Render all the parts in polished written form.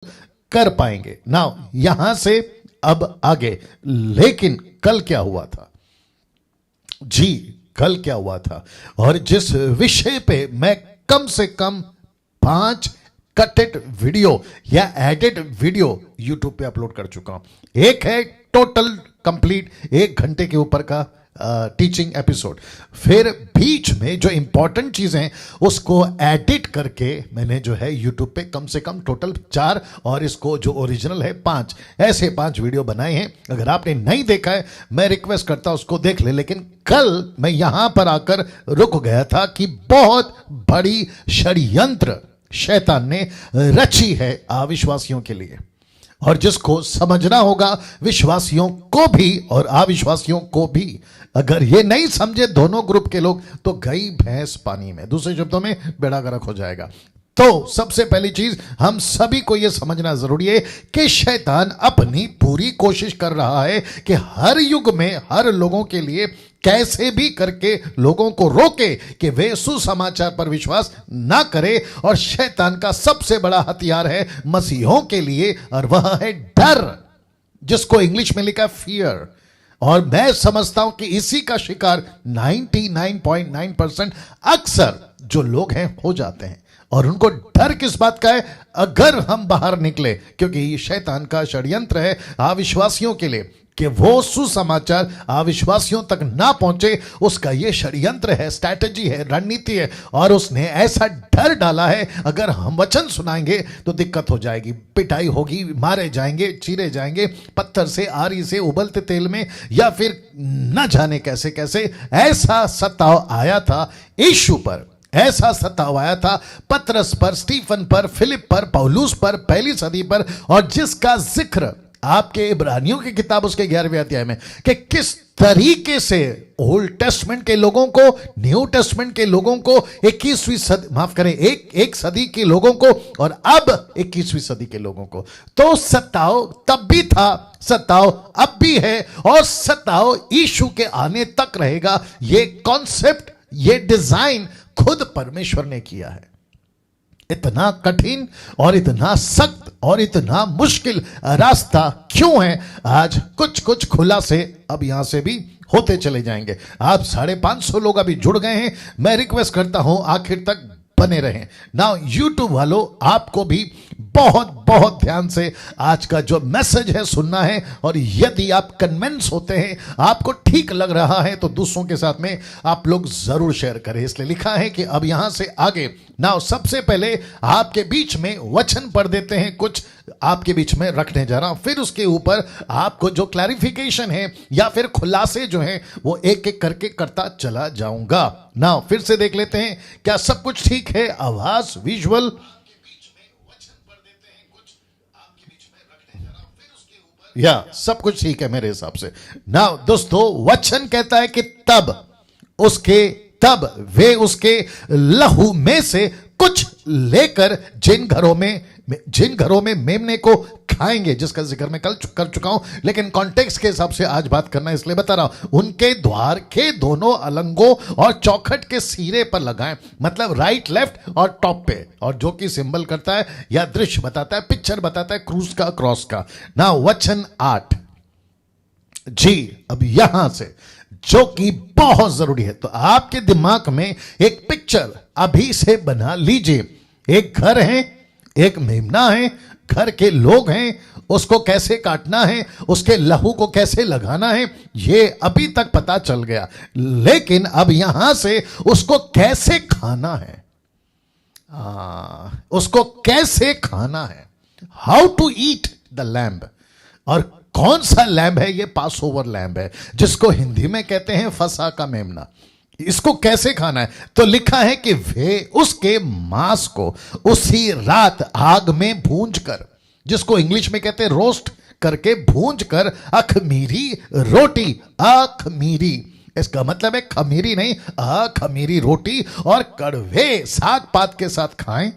कर पाएंगे ना यहां से अब आगे। लेकिन कल क्या हुआ था जी, कल क्या हुआ था और जिस विषय पे मैं कम से कम 5 कटेड वीडियो या एडिट वीडियो यूट्यूब पे अपलोड कर चुका हूं। एक है टोटल कंप्लीट 1 घंटे के ऊपर का टीचिंग एपिसोड, फिर बीच में जो इंपॉर्टेंट चीजें उसको एडिट करके मैंने जो है यूट्यूब पे कम से कम टोटल 4 और इसको जो ओरिजिनल है 5, ऐसे 5 वीडियो बनाए हैं। अगर आपने नहीं देखा है मैं रिक्वेस्ट करता हूं उसको देख ले। लेकिन कल मैं यहां पर आकर रुक गया था कि बहुत बड़ी षड्यंत्र शैतान ने रची है अविश्वासियों के लिए, और जिसको समझना होगा विश्वासियों को भी और अविश्वासियों को भी। अगर ये नहीं समझे दोनों ग्रुप के लोग तो गई भैंस पानी में, दूसरे शब्दों में बेड़ा गर्क हो जाएगा। तो सबसे पहली चीज हम सभी को यह समझना जरूरी है कि शैतान अपनी पूरी कोशिश कर रहा है कि हर युग में हर लोगों के लिए कैसे भी करके लोगों को रोके कि वे सुसमाचार पर विश्वास ना करें। और शैतान का सबसे बड़ा हथियार है मसीहों के लिए, और वह है डर, जिसको इंग्लिश में लिखा फियर। और मैं समझता हूं कि इसी का शिकार 99.9% अक्सर जो लोग हैं हो जाते हैं। और उनको डर किस बात का है? अगर हम बाहर निकले, क्योंकि ये शैतान का षड्यंत्र है अविश्वासियों के लिए कि वो सुसमाचार अविश्वासियों तक ना पहुंचे, उसका ये षड्यंत्र है, स्ट्रैटेजी है, रणनीति है। और उसने ऐसा डर डाला है अगर हम वचन सुनाएंगे तो दिक्कत हो जाएगी, पिटाई होगी, मारे जाएंगे, चीरे जाएंगे पत्थर से, आरी से, उबलते तेल में, या फिर न जाने कैसे कैसे। ऐसा सताव आया था यीशु पर, ऐसा सताव आया था पतरस पर, स्टीफन पर, फिलिप पर, पौलुस पर, पहली सदी पर, और जिसका जिक्र आपके इब्रानियों की किताब उसके 11वें अध्याय में कि किस तरीके से ओल्ड टेस्टमेंट के लोगों को, न्यू टेस्टमेंट के लोगों को, 21वीं सदी, माफ करें, एक सदी के लोगों को और अब 21वीं सदी के लोगों को। तो सताव तब भी था, सताव अब भी है, और सताव यीशु के आने तक रहेगा। ये कॉन्सेप्ट, ये डिजाइन खुद परमेश्वर ने किया है। इतना कठिन और इतना सख्त और इतना मुश्किल रास्ता क्यों है? आज कुछ कुछ खुलासे अब यहां से भी होते चले जाएंगे। आप 550 लोग अभी जुड़ गए हैं, मैं रिक्वेस्ट करता हूं आखिर तक बने रहें। नाउ यूट्यूब वालों, आपको भी बहुत बहुत ध्यान से आज का जो मैसेज है सुनना है, और यदि आप कन्विंस होते हैं, आपको ठीक लग रहा है, तो दूसरों के साथ में आप लोग जरूर शेयर करें। इसलिए लिखा है कि अब यहां से आगे नाउ सबसे पहले आपके बीच में वचन पढ़ देते हैं, कुछ आपके बीच में रखने जा रहा हूं, फिर उसके ऊपर आपको जो क्लैरिफिकेशन है या फिर खुलासे जो हैं वो एक एक करके करता चला जाऊंगा। नाउ फिर से देख लेते हैं, क्या सब कुछ ठीक है? आवाज, विजुअल, या सब कुछ ठीक है मेरे हिसाब से। नाउ दोस्तों, वचन कहता है कि तब वे उसके लहू में से कुछ लेकर जिन घरों में मेमने को खाएंगे, जिसका जिक्र मैं कल कर चुका हूं, लेकिन कॉन्टेक्स्ट के हिसाब से आज बात करना इसलिए बता रहा हूं। उनके द्वार के दोनों अलंगों और चौखट के सिरे पर लगाएं, मतलब राइट, लेफ्ट और टॉप पे, और जो कि सिंबल करता है या दृश्य बताता है, पिक्चर बताता है क्रूस का, क्रॉस का। ना वचन 8 जी, अब यहां से जो कि बहुत जरूरी है, तो आपके दिमाग में एक पिक्चर अभी से बना लीजिए। एक घर है, एक मेमना है, घर के लोग हैं, उसको कैसे काटना है, उसके लहू को कैसे लगाना है, ये अभी तक पता चल गया। लेकिन अब यहां से उसको कैसे खाना है, उसको कैसे खाना है, how to eat the lamb. और कौन सा लैम्ब है? ये पास ओवर लैम्ब है, जिसको हिंदी में कहते हैं फसा का मेमना। इसको कैसे खाना है? तो लिखा है कि वे उसके मांस को उसी रात आग में भूंजकर, जिसको इंग्लिश में कहते हैं रोस्ट करके, भूंजकर अखमीरी रोटी, अखमीरी, इसका मतलब है खमीरी नहीं, अखमीरी रोटी और कड़वे साग पात के साथ खाएं।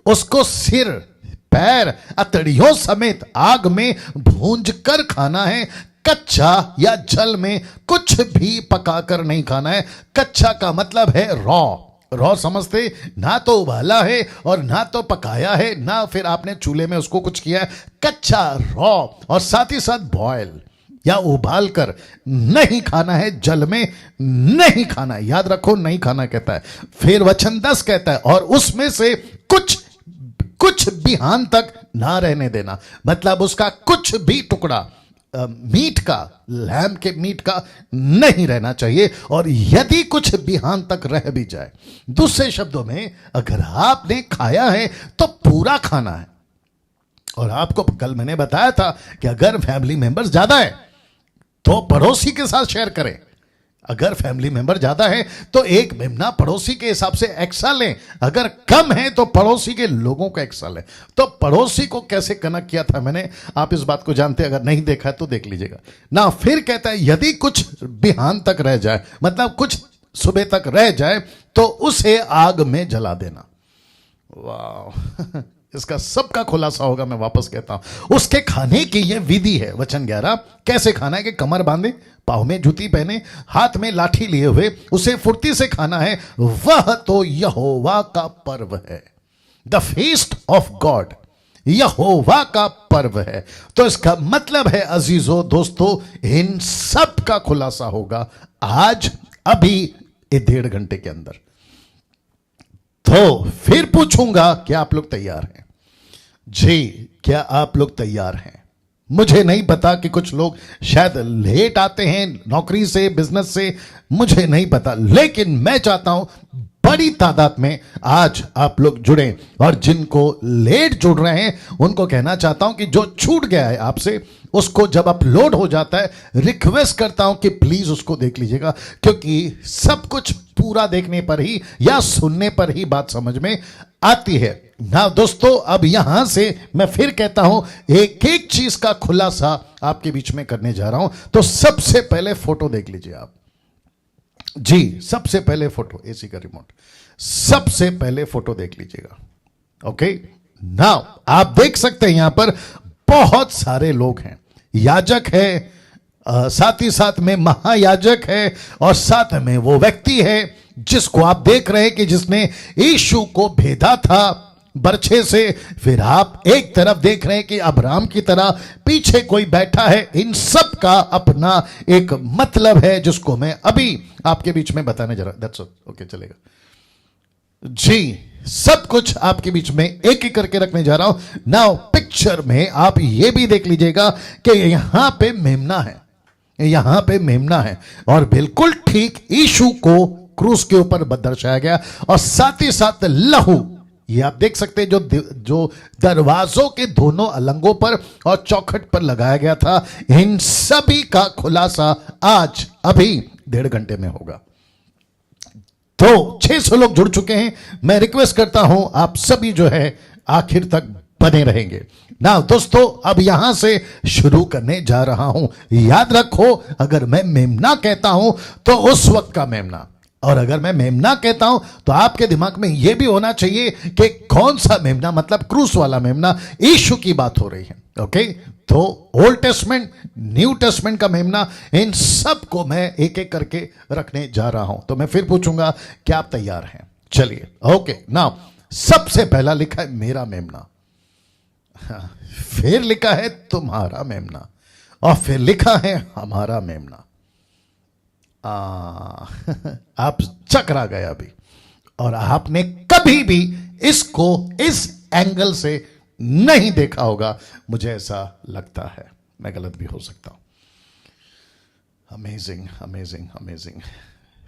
उसको सिर, पैर, अतड़ियों समेत आग में भूंज कर खाना है। कच्चा या जल में कुछ भी पकाकर नहीं खाना है। कच्चा का मतलब है रॉ, रॉ समझते, ना तो उबाला है और ना तो पकाया है, ना फिर आपने चूल्हे में उसको कुछ किया है, कच्चा रॉ, और साथ ही साथ बॉयल या उबाल कर नहीं खाना है, जल में नहीं खाना है। याद रखो, नहीं खाना कहता है। फिर वचन 10 कहता है और उसमें से कुछ बिहान तक ना रहने देना, मतलब उसका कुछ भी टुकड़ा मीट का, लैम के मीट का नहीं रहना चाहिए। और यदि कुछ बिहान तक रह भी जाए, दूसरे शब्दों में अगर आपने खाया है तो पूरा खाना है। और आपको कल मैंने बताया था कि अगर फैमिली मेंबर्स ज्यादा है तो पड़ोसी के साथ शेयर करें। अगर फैमिली मेंबर ज्यादा है तो एक मेमना पड़ोसी के हिसाब से एक्स्ट्रा लें, अगर कम है तो पड़ोसी के लोगों का एक्स्ट्रा लें। तो पड़ोसी को कैसे कनेक्ट किया था मैंने, आप इस बात को जानते हैं, अगर नहीं देखा है तो देख लीजिएगा ना। फिर कहता है यदि कुछ बिहान तक रह जाए, मतलब कुछ सुबह तक रह जाए, तो उसे आग में जला देना। वाह, इसका सबका खुलासा होगा। मैं वापस कहता हूं, उसके खाने की यह विधि है। वचन 11 कैसे खाना है कि कमर बांधे, पांव में जूती पहने, हाथ में लाठी लिए हुए उसे फुर्ती से खाना है, वह तो यहोवा का पर्व है। द फीस्ट ऑफ गॉड, यहोवा का पर्व है। तो इसका मतलब है अजीजों, दोस्तों, इन सब का खुलासा होगा आज, अभी, 1.5 घंटे के अंदर। तो फिर पूछूंगा क्या आप लोग तैयार हैं? जी, क्या आप लोग तैयार हैं? मुझे नहीं पता कि कुछ लोग शायद लेट आते हैं नौकरी से, बिजनेस से, मुझे नहीं पता, लेकिन मैं चाहता हूं बड़ी तादाद में आज आप लोग जुड़ें। और जिनको लेट जुड़ रहे हैं उनको कहना चाहता हूं कि जो छूट गया है आपसे, उसको जब अपलोड हो जाता है, रिक्वेस्ट करता हूं कि प्लीज उसको देख लीजिएगा, क्योंकि सब कुछ पूरा देखने पर ही या सुनने पर ही बात समझ में आती है ना। दोस्तों, अब यहां से मैं फिर कहता हूं, एक एक चीज का खुलासा आपके बीच में करने जा रहा हूं। तो सबसे पहले फोटो देख लीजिए आप जी, सबसे पहले फोटो, एसी का रिमोट, सबसे पहले फोटो देख लीजिएगा। ओके, नाउ आप देख सकते हैं यहां पर बहुत सारे लोग हैं, याजक है, साथ ही साथ में महायाजक है, और साथ में वो व्यक्ति है जिसको आप देख रहे हैं कि जिसने यीशु को भेदा था बरछे से। फिर आप एक तरफ देख रहे हैं कि अब्राहम की तरह पीछे कोई बैठा है। इन सब का अपना एक मतलब है जिसको मैं अभी आपके बीच में बताने जा रहा हूं। दैट्स ओके, चलेगा जी। सब कुछ आपके बीच में एक एक करके रखने जा रहा हूं। नाउ पिक्चर में आप ये भी देख लीजिएगा कि यहां पे मेमना है, यहां पे मेमना है, और बिल्कुल ठीक यीशु को क्रूस के ऊपर दर्शाया गया। और साथ ही साथ लहू, ये आप देख सकते हैं, जो दरवाजों के दोनों अलंगों पर और चौखट पर लगाया गया था। इन सभी का खुलासा आज अभी 1.5 घंटे में होगा। तो 600 लोग जुड़ चुके हैं। मैं रिक्वेस्ट करता हूं आप सभी जो है आखिर तक बने रहेंगे ना। दोस्तों, अब यहां से शुरू करने जा रहा हूं। याद रखो, अगर मैं मेमना कहता हूं तो उस वक्त का मेमना, और अगर मैं मेमना कहता हूं तो आपके दिमाग में यह भी होना चाहिए कि कौन सा मेमना, मतलब क्रूस वाला मेमना, यीशु की बात हो रही है। ओके, तो ओल्ड टेस्टमेंट, न्यू टेस्टमेंट का मेमना, इन सब को मैं एक एक करके रखने जा रहा हूं। तो मैं फिर पूछूंगा क्या आप तैयार हैं? चलिए, ओके। नाउ सबसे पहला लिखा है मेरा मेमना, फिर लिखा है तुम्हारा मेमना, और फिर लिखा है हमारा मेमना। आप चकरा गए अभी, और आपने कभी भी इसको इस एंगल से नहीं देखा होगा, मुझे ऐसा लगता है। मैं गलत भी हो सकता हूं। Amazing, amazing, amazing.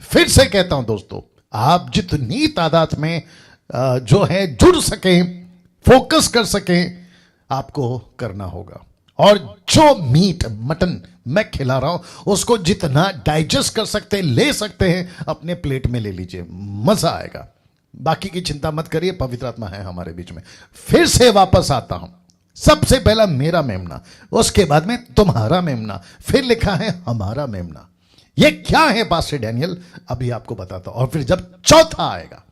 फिर से कहता हूं दोस्तों, आप जितनी तादाद में जो है जुड़ सकें, फोकस कर सकें, आपको करना होगा। और जो मीट, मटन मैं खिला रहा हूं, उसको जितना डाइजेस्ट कर सकते हैं, ले सकते हैं, अपने प्लेट में ले लीजिए, मजा आएगा। बाकी की चिंता मत करिए, पवित्र आत्मा है हमारे बीच में। फिर से वापस आता हूं, सबसे पहला मेरा मेमना, उसके बाद में तुम्हारा मेमना, फिर लिखा है हमारा मेमना। ये क्या है पास्टर डैनियल? अभी आपको बताता हूं। और फिर जब चौथा आएगा,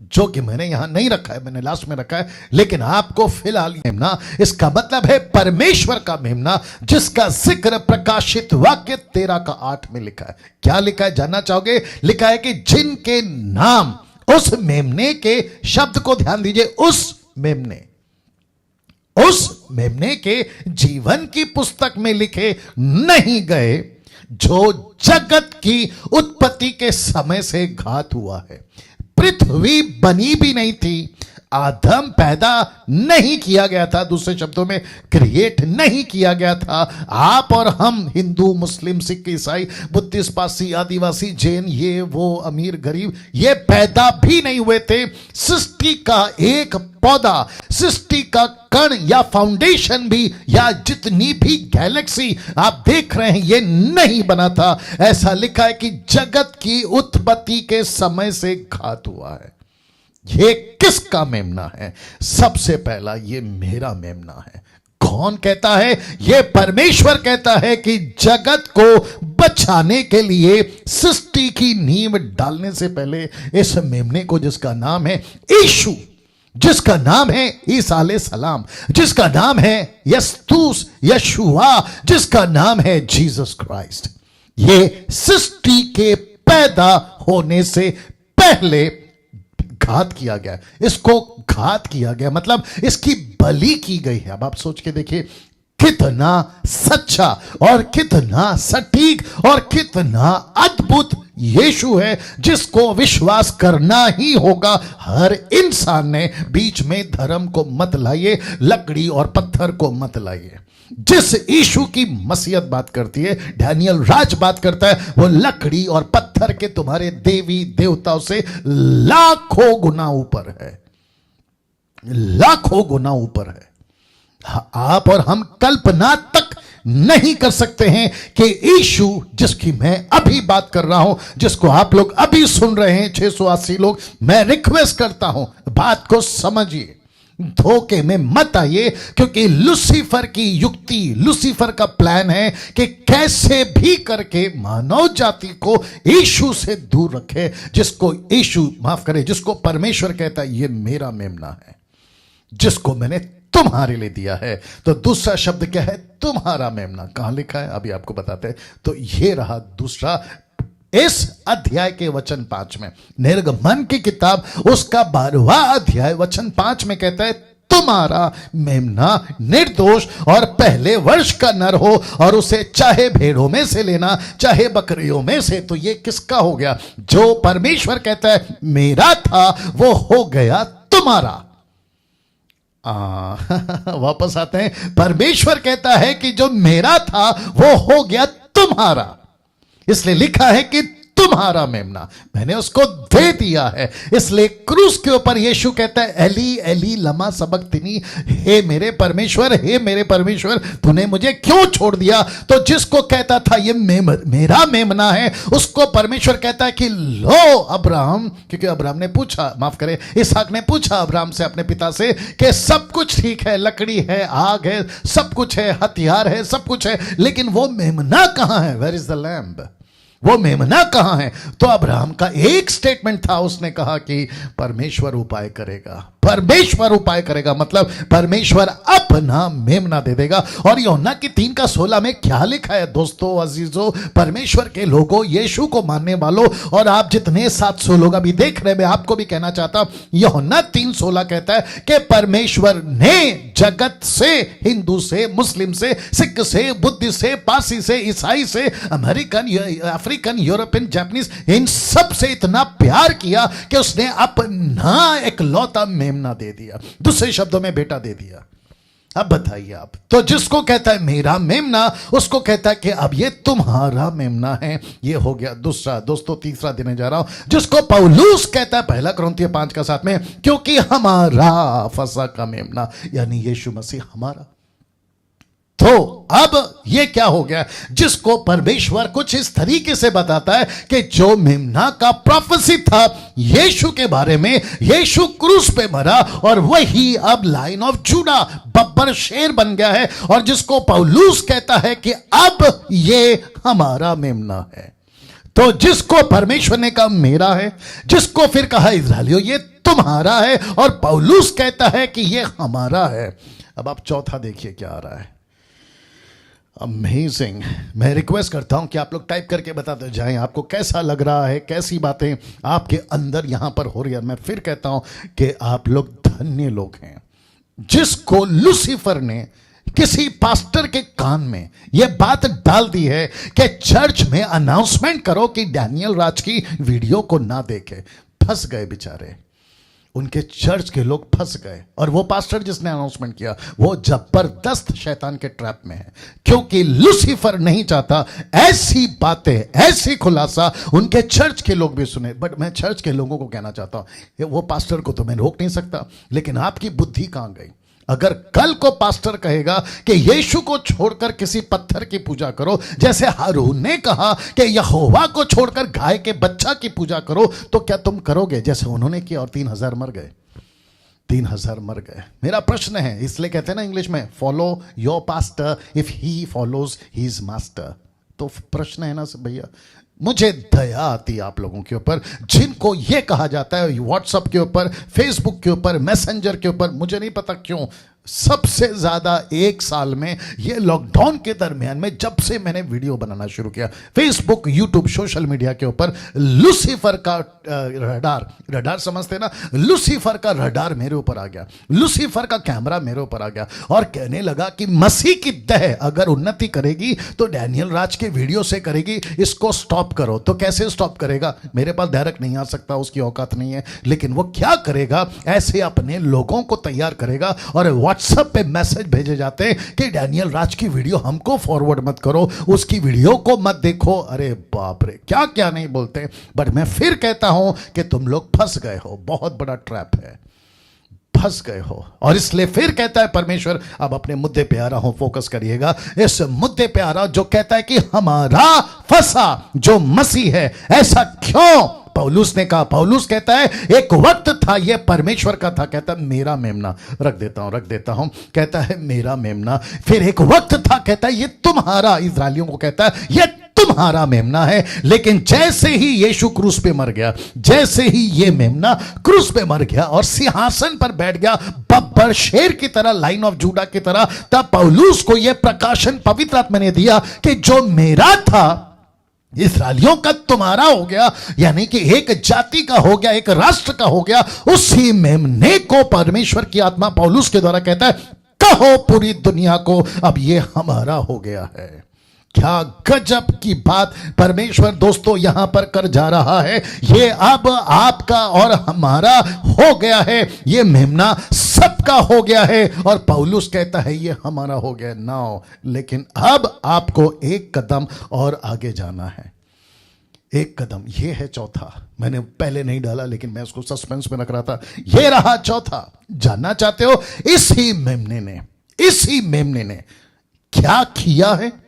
जो कि मैंने यहां नहीं रखा है, मैंने लास्ट में रखा है, लेकिन आपको फिलहाल मेमना, इसका मतलब है परमेश्वर का मेमना, जिसका जिक्र प्रकाशित वाक्य 13 का 8 में लिखा है। क्या लिखा है जानना चाहोगे? लिखा है कि जिनके नाम उस मेमने के शब्द को ध्यान दीजिए, उस मेमने के जीवन की पुस्तक में लिखे नहीं गए जो जगत की उत्पत्ति के समय से घात हुआ है। पृथ्वी बनी भी नहीं थी, आदम पैदा नहीं किया गया था, दूसरे शब्दों में क्रिएट नहीं किया गया था। आप और हम हिंदू, मुस्लिम, सिख, ईसाई, बुद्धिस्ट, पारसी, आदिवासी, जैन, ये वो, अमीर, गरीब, ये पैदा भी नहीं हुए थे। सृष्टि का एक पौधा, सृष्टि का कण या फाउंडेशन भी, या जितनी भी गैलेक्सी आप देख रहे हैं, ये नहीं बना था। ऐसा लिखा है कि जगत की उत्पत्ति के समय से घात हुआ है। ये किसका मेमना है? सबसे पहला, ये मेरा मेमना है। कौन कहता है? ये परमेश्वर कहता है कि जगत को बचाने के लिए सृष्टि की नींव डालने से पहले इस मेमने को, जिसका नाम है यीशु, जिसका नाम है ईसा अलैहिस्सलाम, जिसका नाम है यस्तूस, यशुआ, जिसका नाम है जीसस क्राइस्ट, ये सृष्टि के पैदा होने से पहले घात किया गया। इसको घात किया गया मतलब इसकी बलि की गई है। अब आप सोच के देखिए, कितना सच्चा और कितना सटीक और कितना अद्भुत यीशु है, जिसको विश्वास करना ही होगा हर इंसान ने। बीच में धर्म को मत लाइए, लकड़ी और पत्थर को मत लाइए। जिस यीशु की मसीहत बात करती है, डैनियल राज बात करता है, वो लकड़ी और पत्थर के तुम्हारे देवी देवताओं से लाखों गुना ऊपर है, लाखों गुना ऊपर है। आप और हम कल्पना तक नहीं कर सकते हैं कि यीशु, जिसकी मैं अभी बात कर रहा हूं, जिसको आप लोग अभी सुन रहे हैं 680 लोग, मैं रिक्वेस्ट करता हूं, बात को समझिए, धोखे में मत आइए, क्योंकि लूसीफर की युक्ति, लूसीफर का प्लान है कि कैसे भी करके मानव जाति को यीशु से दूर रखे। जिसको यीशु, माफ करे, जिसको परमेश्वर कहता है ये मेरा मेमना है, जिसको मैंने तुम्हारे लिए दिया है। तो दूसरा शब्द क्या है? तुम्हारा मेमना। कहां लिखा है? अभी आपको बताते हैं। तो ये रहा दूसरा, इस अध्याय के वचन 5 में, निर्गमन की किताब उसका 12वां अध्याय वचन 5 में कहता है, तुम्हारा मेमना निर्दोष और पहले वर्ष का नर हो, और उसे चाहे भेड़ों में से लेना चाहे बकरियों में से। तो ये किसका हो गया? जो परमेश्वर कहता है मेरा था वो हो गया तुम्हारा। वापस आते हैं, परमेश्वर कहता है कि जो मेरा था वो हो गया तुम्हारा, इसलिए लिखा है कि तुम्हारा मेमना मैंने उसको दे दिया है। इसलिए क्रूस के ऊपर यीशु कहता है, एली एली लमा सबक्तनी, हे मेरे परमेश्वर, हे मेरे परमेश्वर, तूने मुझे क्यों छोड़ दिया? तो जिसको कहता था ये मेरा मेमना है, उसको परमेश्वर कहता है कि लो अब्राहम, क्योंकि अब्राहम ने पूछा, माफ करे, इसहाक ने पूछा अब्राहम से, अपने पिता से, कि सब कुछ ठीक है, लकड़ी है, आग है, सब कुछ है, हथियार है, सब कुछ है, लेकिन वो मेमना कहां है? Where is the lamb? वो मेमना कहां है? तो अब्राहम का एक स्टेटमेंट था, उसने कहा कि परमेश्वर उपाय करेगा, परमेश्वर उपाय करेगा, मतलब परमेश्वर अपना मेमना दे देगा। और यूहन्ना की 3:16 में क्या लिखा है दोस्तों, अजीजों, परमेश्वर के लोगों, यीशु को मानने वालों, और आप जितने 700 लोग अभी देख रहे हैं, मैं आपको भी कहना चाहता हूं, यूहन्ना 3:16 कहता है कि परमेश्वर ने जगत से, हिंदू से, मुस्लिम से, सिख से, बुद्धिस्ट से, पारसी से, ईसाई से, अमेरिकन, अफ्रीकन, यूरोपियन, जापानीज, इन सब से इतना प्यार किया कि उसने अपना इकलौता मेमना दे दिया, दूसरे शब्दों में बेटा दे दिया। अब बताइए आप, तो जिसको कहता है मेरा मेमना, उसको कहता है कि अब ये तुम्हारा मेमना है। ये हो गया दूसरा। दोस्तों तीसरा देने जा रहा हूं, जिसको पौलुस कहता है 1 कुरिन्थियों 5:7 में, क्योंकि हमारा फसह का मेमना यानी यीशु मसीह हमारा। तो अब ये क्या हो गया? जिसको परमेश्वर कुछ इस तरीके से बताता है कि जो मेमना का प्रोफेसी था यीशु के बारे में, यीशु क्रूस पे मरा और वही अब लाइन ऑफ जूडा, बब्बर शेर बन गया है, और जिसको पौलुस कहता है कि अब ये हमारा मेमना है। तो जिसको परमेश्वर ने कहा मेरा है, जिसको फिर कहा इस्राएलियों ये तुम्हारा है, और पौलुस कहता है कि ये हमारा है। अब आप चौथा देखिए क्या आ रहा है। अमेजिंग। मैं रिक्वेस्ट करता हूं कि आप लोग टाइप करके बताते जाएं आपको कैसा लग रहा है, कैसी बातें आपके अंदर यहां पर हो रही है। मैं फिर कहता हूं कि आप लोग धन्य लोग हैं जिसको लूसीफर ने किसी पास्टर के कान में यह बात डाल दी है कि चर्च में अनाउंसमेंट करो कि डैनियल राज की वीडियो को ना देखे। फंस गए बेचारे, उनके चर्च के लोग फंस गए। और वो पास्टर जिसने अनाउंसमेंट किया वो जबरदस्त शैतान के ट्रैप में है, क्योंकि लूसीफर नहीं चाहता ऐसी बातें, ऐसी खुलासा उनके चर्च के लोग भी सुने। बट मैं चर्च के लोगों को कहना चाहता हूं, वो पास्टर को तो मैं रोक नहीं सकता, लेकिन आपकी बुद्धि कहां गई? अगर कल को पास्टर कहेगा कि यीशु को छोड़कर किसी पत्थर की पूजा करो, जैसे हारून ने कहा कि यहोवा को छोड़कर गाय के बच्चा की पूजा करो, तो क्या तुम करोगे जैसे उन्होंने किया और 3000 मर गए? 3000 मर गए। मेरा प्रश्न है, इसलिए कहते हैं ना इंग्लिश में, follow your pastor if he follows his master. तो प्रश्न है ना भैया, मुझे दया आती है आप लोगों के ऊपर जिनको यह कहा जाता है व्हाट्सएप के ऊपर, फेसबुक के ऊपर, मैसेंजर के ऊपर। मुझे नहीं पता क्यों सबसे ज्यादा एक साल में, ये लॉकडाउन के दरमियान में, जब से मैंने वीडियो बनाना शुरू किया फेसबुक, यूट्यूब, सोशल मीडिया के ऊपर, लूसीफर का रडार समझते ना, लूसीफर का रडार मेरे ऊपर आ गया, लूसीफर का कैमरा मेरे ऊपर आ गया और कहने लगा कि मसीह की दह अगर उन्नति करेगी तो डैनियल राज के वीडियो से करेगी, इसको स्टॉप करो। तो कैसे स्टॉप करेगा? मेरे पास डायरेक्ट नहीं आ सकता, उसकी औकात नहीं है, लेकिन वो क्या करेगा, ऐसे अपने लोगों को तैयार करेगा और व्हाट्सएप पे मैसेज भेजे जाते हैं कि डैनियल राज की वीडियो हमको फॉरवर्ड मत करो, उसकी वीडियो को मत देखो। अरे बाप रे, क्या क्या नहीं बोलते। बट मैं फिर कहता हूं कि तुम लोग फंस गए हो, बहुत बड़ा ट्रैप है, फंस गए हो। और इसलिए फिर कहता है परमेश्वर, अब अपने मुद्दे पे आ रहा हूं, फोकस करिएगा इस मुद्दे पे आ रहा हूं जो कहता है कि हमारा फंसा जो मसीह है, ऐसा क्यों? पौलुस ने कहा, पौलुस कहता है एक वक्त था, यह परमेश्वर का था, कहता है मेरा मेमना, रख देता हूं, कहता है मेरा मेमना। फिर एक वक्त था, कहता है ये तुम्हारा, इस्राएलियों को कहता है ये तुम्हारा मेमना है। लेकिन जैसे ही यीशु क्रूस पे मर गया, जैसे ही ये मेमना क्रूस पे मर गया और सिंहासन पर बैठ गया बब्बर शेर की तरह, लाइन ऑफ जूडा की तरह, तब पौलुस को यह प्रकाशन पवित्र आत्मा ने दिया कि जो मेरा था इस्राएलियों का तुम्हारा हो गया, यानी कि एक जाति का हो गया, एक राष्ट्र का हो गया। उसी मेमने को परमेश्वर की आत्मा पौलुस के द्वारा कहता है, कहो पूरी दुनिया को अब ये हमारा हो गया है। क्या गजब की बात परमेश्वर दोस्तों यहां पर कर जा रहा है। ये अब आपका और हमारा हो गया है, ये मेमना सबका हो गया है। और पौलुस कहता है ये हमारा हो गया नाउ, लेकिन अब आपको एक कदम और आगे जाना है। एक कदम, ये है चौथा। मैंने पहले नहीं डाला लेकिन मैं उसको सस्पेंस में रख रहा था। ये रहा चौथा। जानना चाहते हो इसी मेमने ने क्या किया है?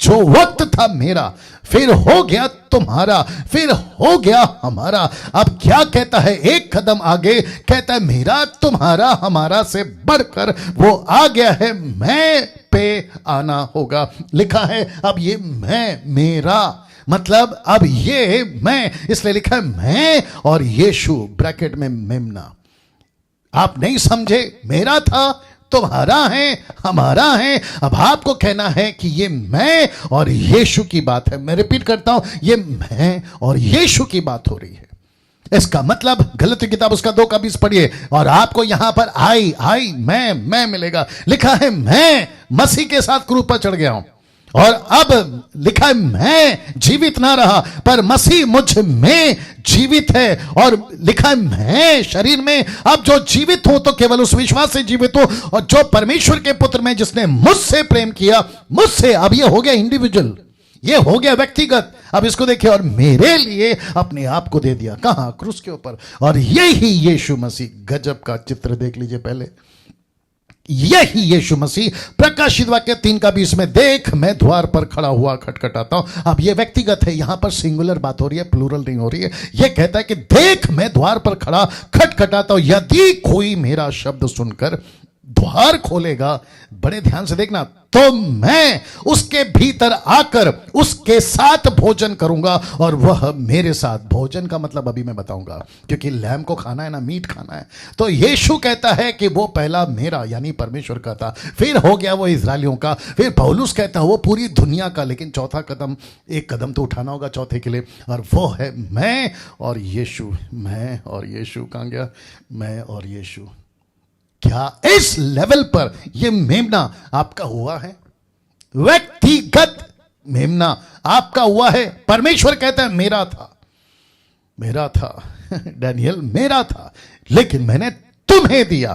जो वक्त था मेरा, फिर हो गया तुम्हारा, फिर हो गया हमारा। अब क्या कहता है? एक कदम आगे कहता है मेरा, तुम्हारा, हमारा से बढ़कर वो आ गया है, मैं पे आना होगा। लिखा है अब ये मैं, मेरा मतलब अब ये मैं, इसलिए लिखा है मैं और यीशु ब्रैकेट में मेमना। आप नहीं समझे, मेरा था, तुम्हारा है, हमारा है। अब आपको कहना है कि ये मैं और यीशु की बात है। मैं रिपीट करता हूं, ये मैं और यीशु की बात हो रही है। इसका मतलब गलती किताब उसका 2:20 पढ़िए और आपको यहां पर आई मैं मिलेगा। लिखा है मैं मसीह के साथ क्रूस पर चढ़ गया हूं और अब लिखा है मैं जीवित ना रहा पर मसीह मुझ में जीवित है। और लिखा है मैं शरीर में अब जो जीवित हो तो केवल उस विश्वास से जीवित हो और जो परमेश्वर के पुत्र में जिसने मुझसे प्रेम किया, मुझसे। अब ये हो गया इंडिविजुअल, ये हो गया व्यक्तिगत। अब इसको देखिए, और मेरे लिए अपने आप को दे दिया। कहां? क्रूस के ऊपर। और यही यीशु मसीह, गजब का चित्र देख लीजिए पहले, यही यीशु मसीह प्रकाशित वाक्य 3:20 में, देख मैं द्वार पर खड़ा हुआ खटखटाता हूं। अब यह व्यक्तिगत है, यहां पर सिंगुलर बात हो रही है, प्लूरल नहीं हो रही है। यह कहता है कि देख मैं द्वार पर खड़ा खटखटाता हूं, यदि कोई मेरा शब्द सुनकर द्वार खोलेगा, बड़े ध्यान से देखना, तो मैं उसके भीतर आकर उसके साथ भोजन करूंगा और वह मेरे साथ। भोजन का मतलब अभी मैं बताऊंगा, क्योंकि लैम को खाना है ना, मीट खाना है। तो यीशु कहता है कि वो पहला मेरा यानी परमेश्वर का था, फिर हो गया वो इजरायलियों का, फिर पौलुस कहता है वो पूरी दुनिया का, लेकिन चौथा कदम, एक कदम तो उठाना होगा चौथे के लिए, और वो है मैं और यीशु। मैं और यीशु कहां गया? मैं और यीशु। क्या इस लेवल पर यह मेमना आपका हुआ है? व्यक्तिगत मेमना आपका हुआ है? परमेश्वर कहता है मेरा था डैनियल मेरा था, लेकिन मैंने तुम्हें दिया।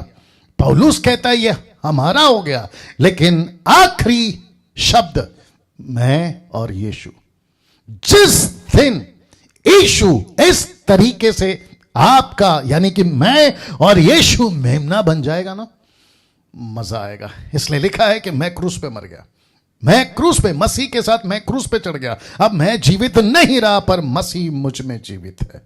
पौलुस कहता है यह हमारा हो गया, लेकिन आखिरी शब्द मैं और यीशु। जिस दिन यीशु इस तरीके से आपका यानी कि मैं और यीशु मेमना बन जाएगा ना, मजा आएगा। इसलिए लिखा है कि मैं क्रूस पे मर गया, मैं क्रूस पे, मसीह के साथ मैं क्रूस पे चढ़ गया। अब मैं जीवित नहीं रहा, पर मसीह मुझ में जीवित है।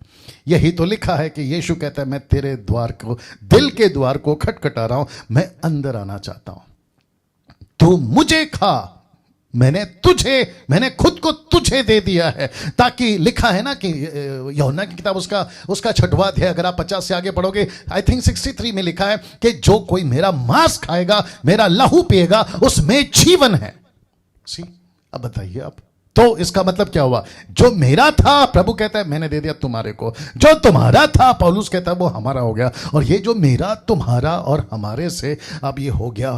यही तो लिखा है कि यीशु कहता है मैं तेरे द्वार को, दिल के द्वार को खटखटा रहा हूं, मैं अंदर आना चाहता हूं, तू मुझे खा। मैंने खुद को तुझे दे दिया है, ताकि लिखा है ना कि यूहन्ना की किताब उसका 6वां अध्याय, अगर आप 50 से आगे पढ़ोगे, आई थिंक 63 में लिखा है कि जो कोई मेरा मांस खाएगा, मेरा लहू पिएगा, उसमें जीवन है। सी, अब बताइए आप, तो इसका मतलब क्या हुआ? जो मेरा था, प्रभु कहता है मैंने दे दिया तुम्हारे को। जो तुम्हारा था, पौलुस कहता है वो हमारा हो गया। और ये जो मेरा, तुम्हारा और हमारे से अब ये हो गया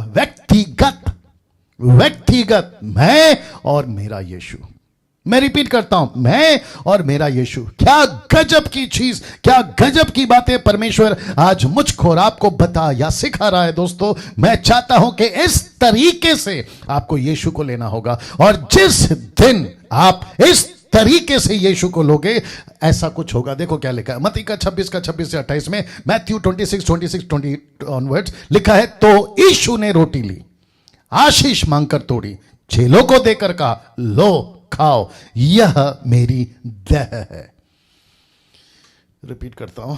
व्यक्तिगत मैं और मेरा यीशु। मैं रिपीट करता हूं, मैं और मेरा यीशु। क्या गजब की चीज, क्या गजब की बातें परमेश्वर आज मुझको और आपको बता या सिखा रहा है। दोस्तों, मैं चाहता हूं कि इस तरीके से आपको यीशु को लेना होगा, और जिस दिन आप इस तरीके से यीशु को लोगे, ऐसा कुछ होगा। देखो क्या लिखा है मत्ती का 26 का 26 से 28 में, मैथ्यू 26 ऑनवर्ड्स लिखा है, तो यीशु ने रोटी ली, आशीष मांगकर तोड़ी, चेलों को देकर कहा, लो खाओ, यह मेरी देह है। रिपीट करता हूं,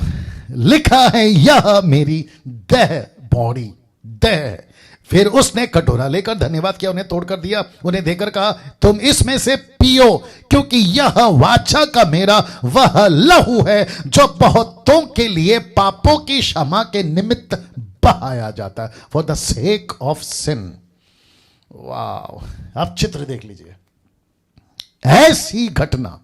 लिखा है यह मेरी देह, बॉडी, देह। फिर उसने कटोरा लेकर धन्यवाद किया, उन्हें तोड़कर दिया, उन्हें देकर कहा, तुम इसमें से पियो, क्योंकि यह वाचा का मेरा वह लहू है, जो बहुतों के लिए पापों की क्षमा के निमित्त बहाया जाता है, for the sake of sin. वाह, आप चित्र देख लीजिए। ऐसी घटना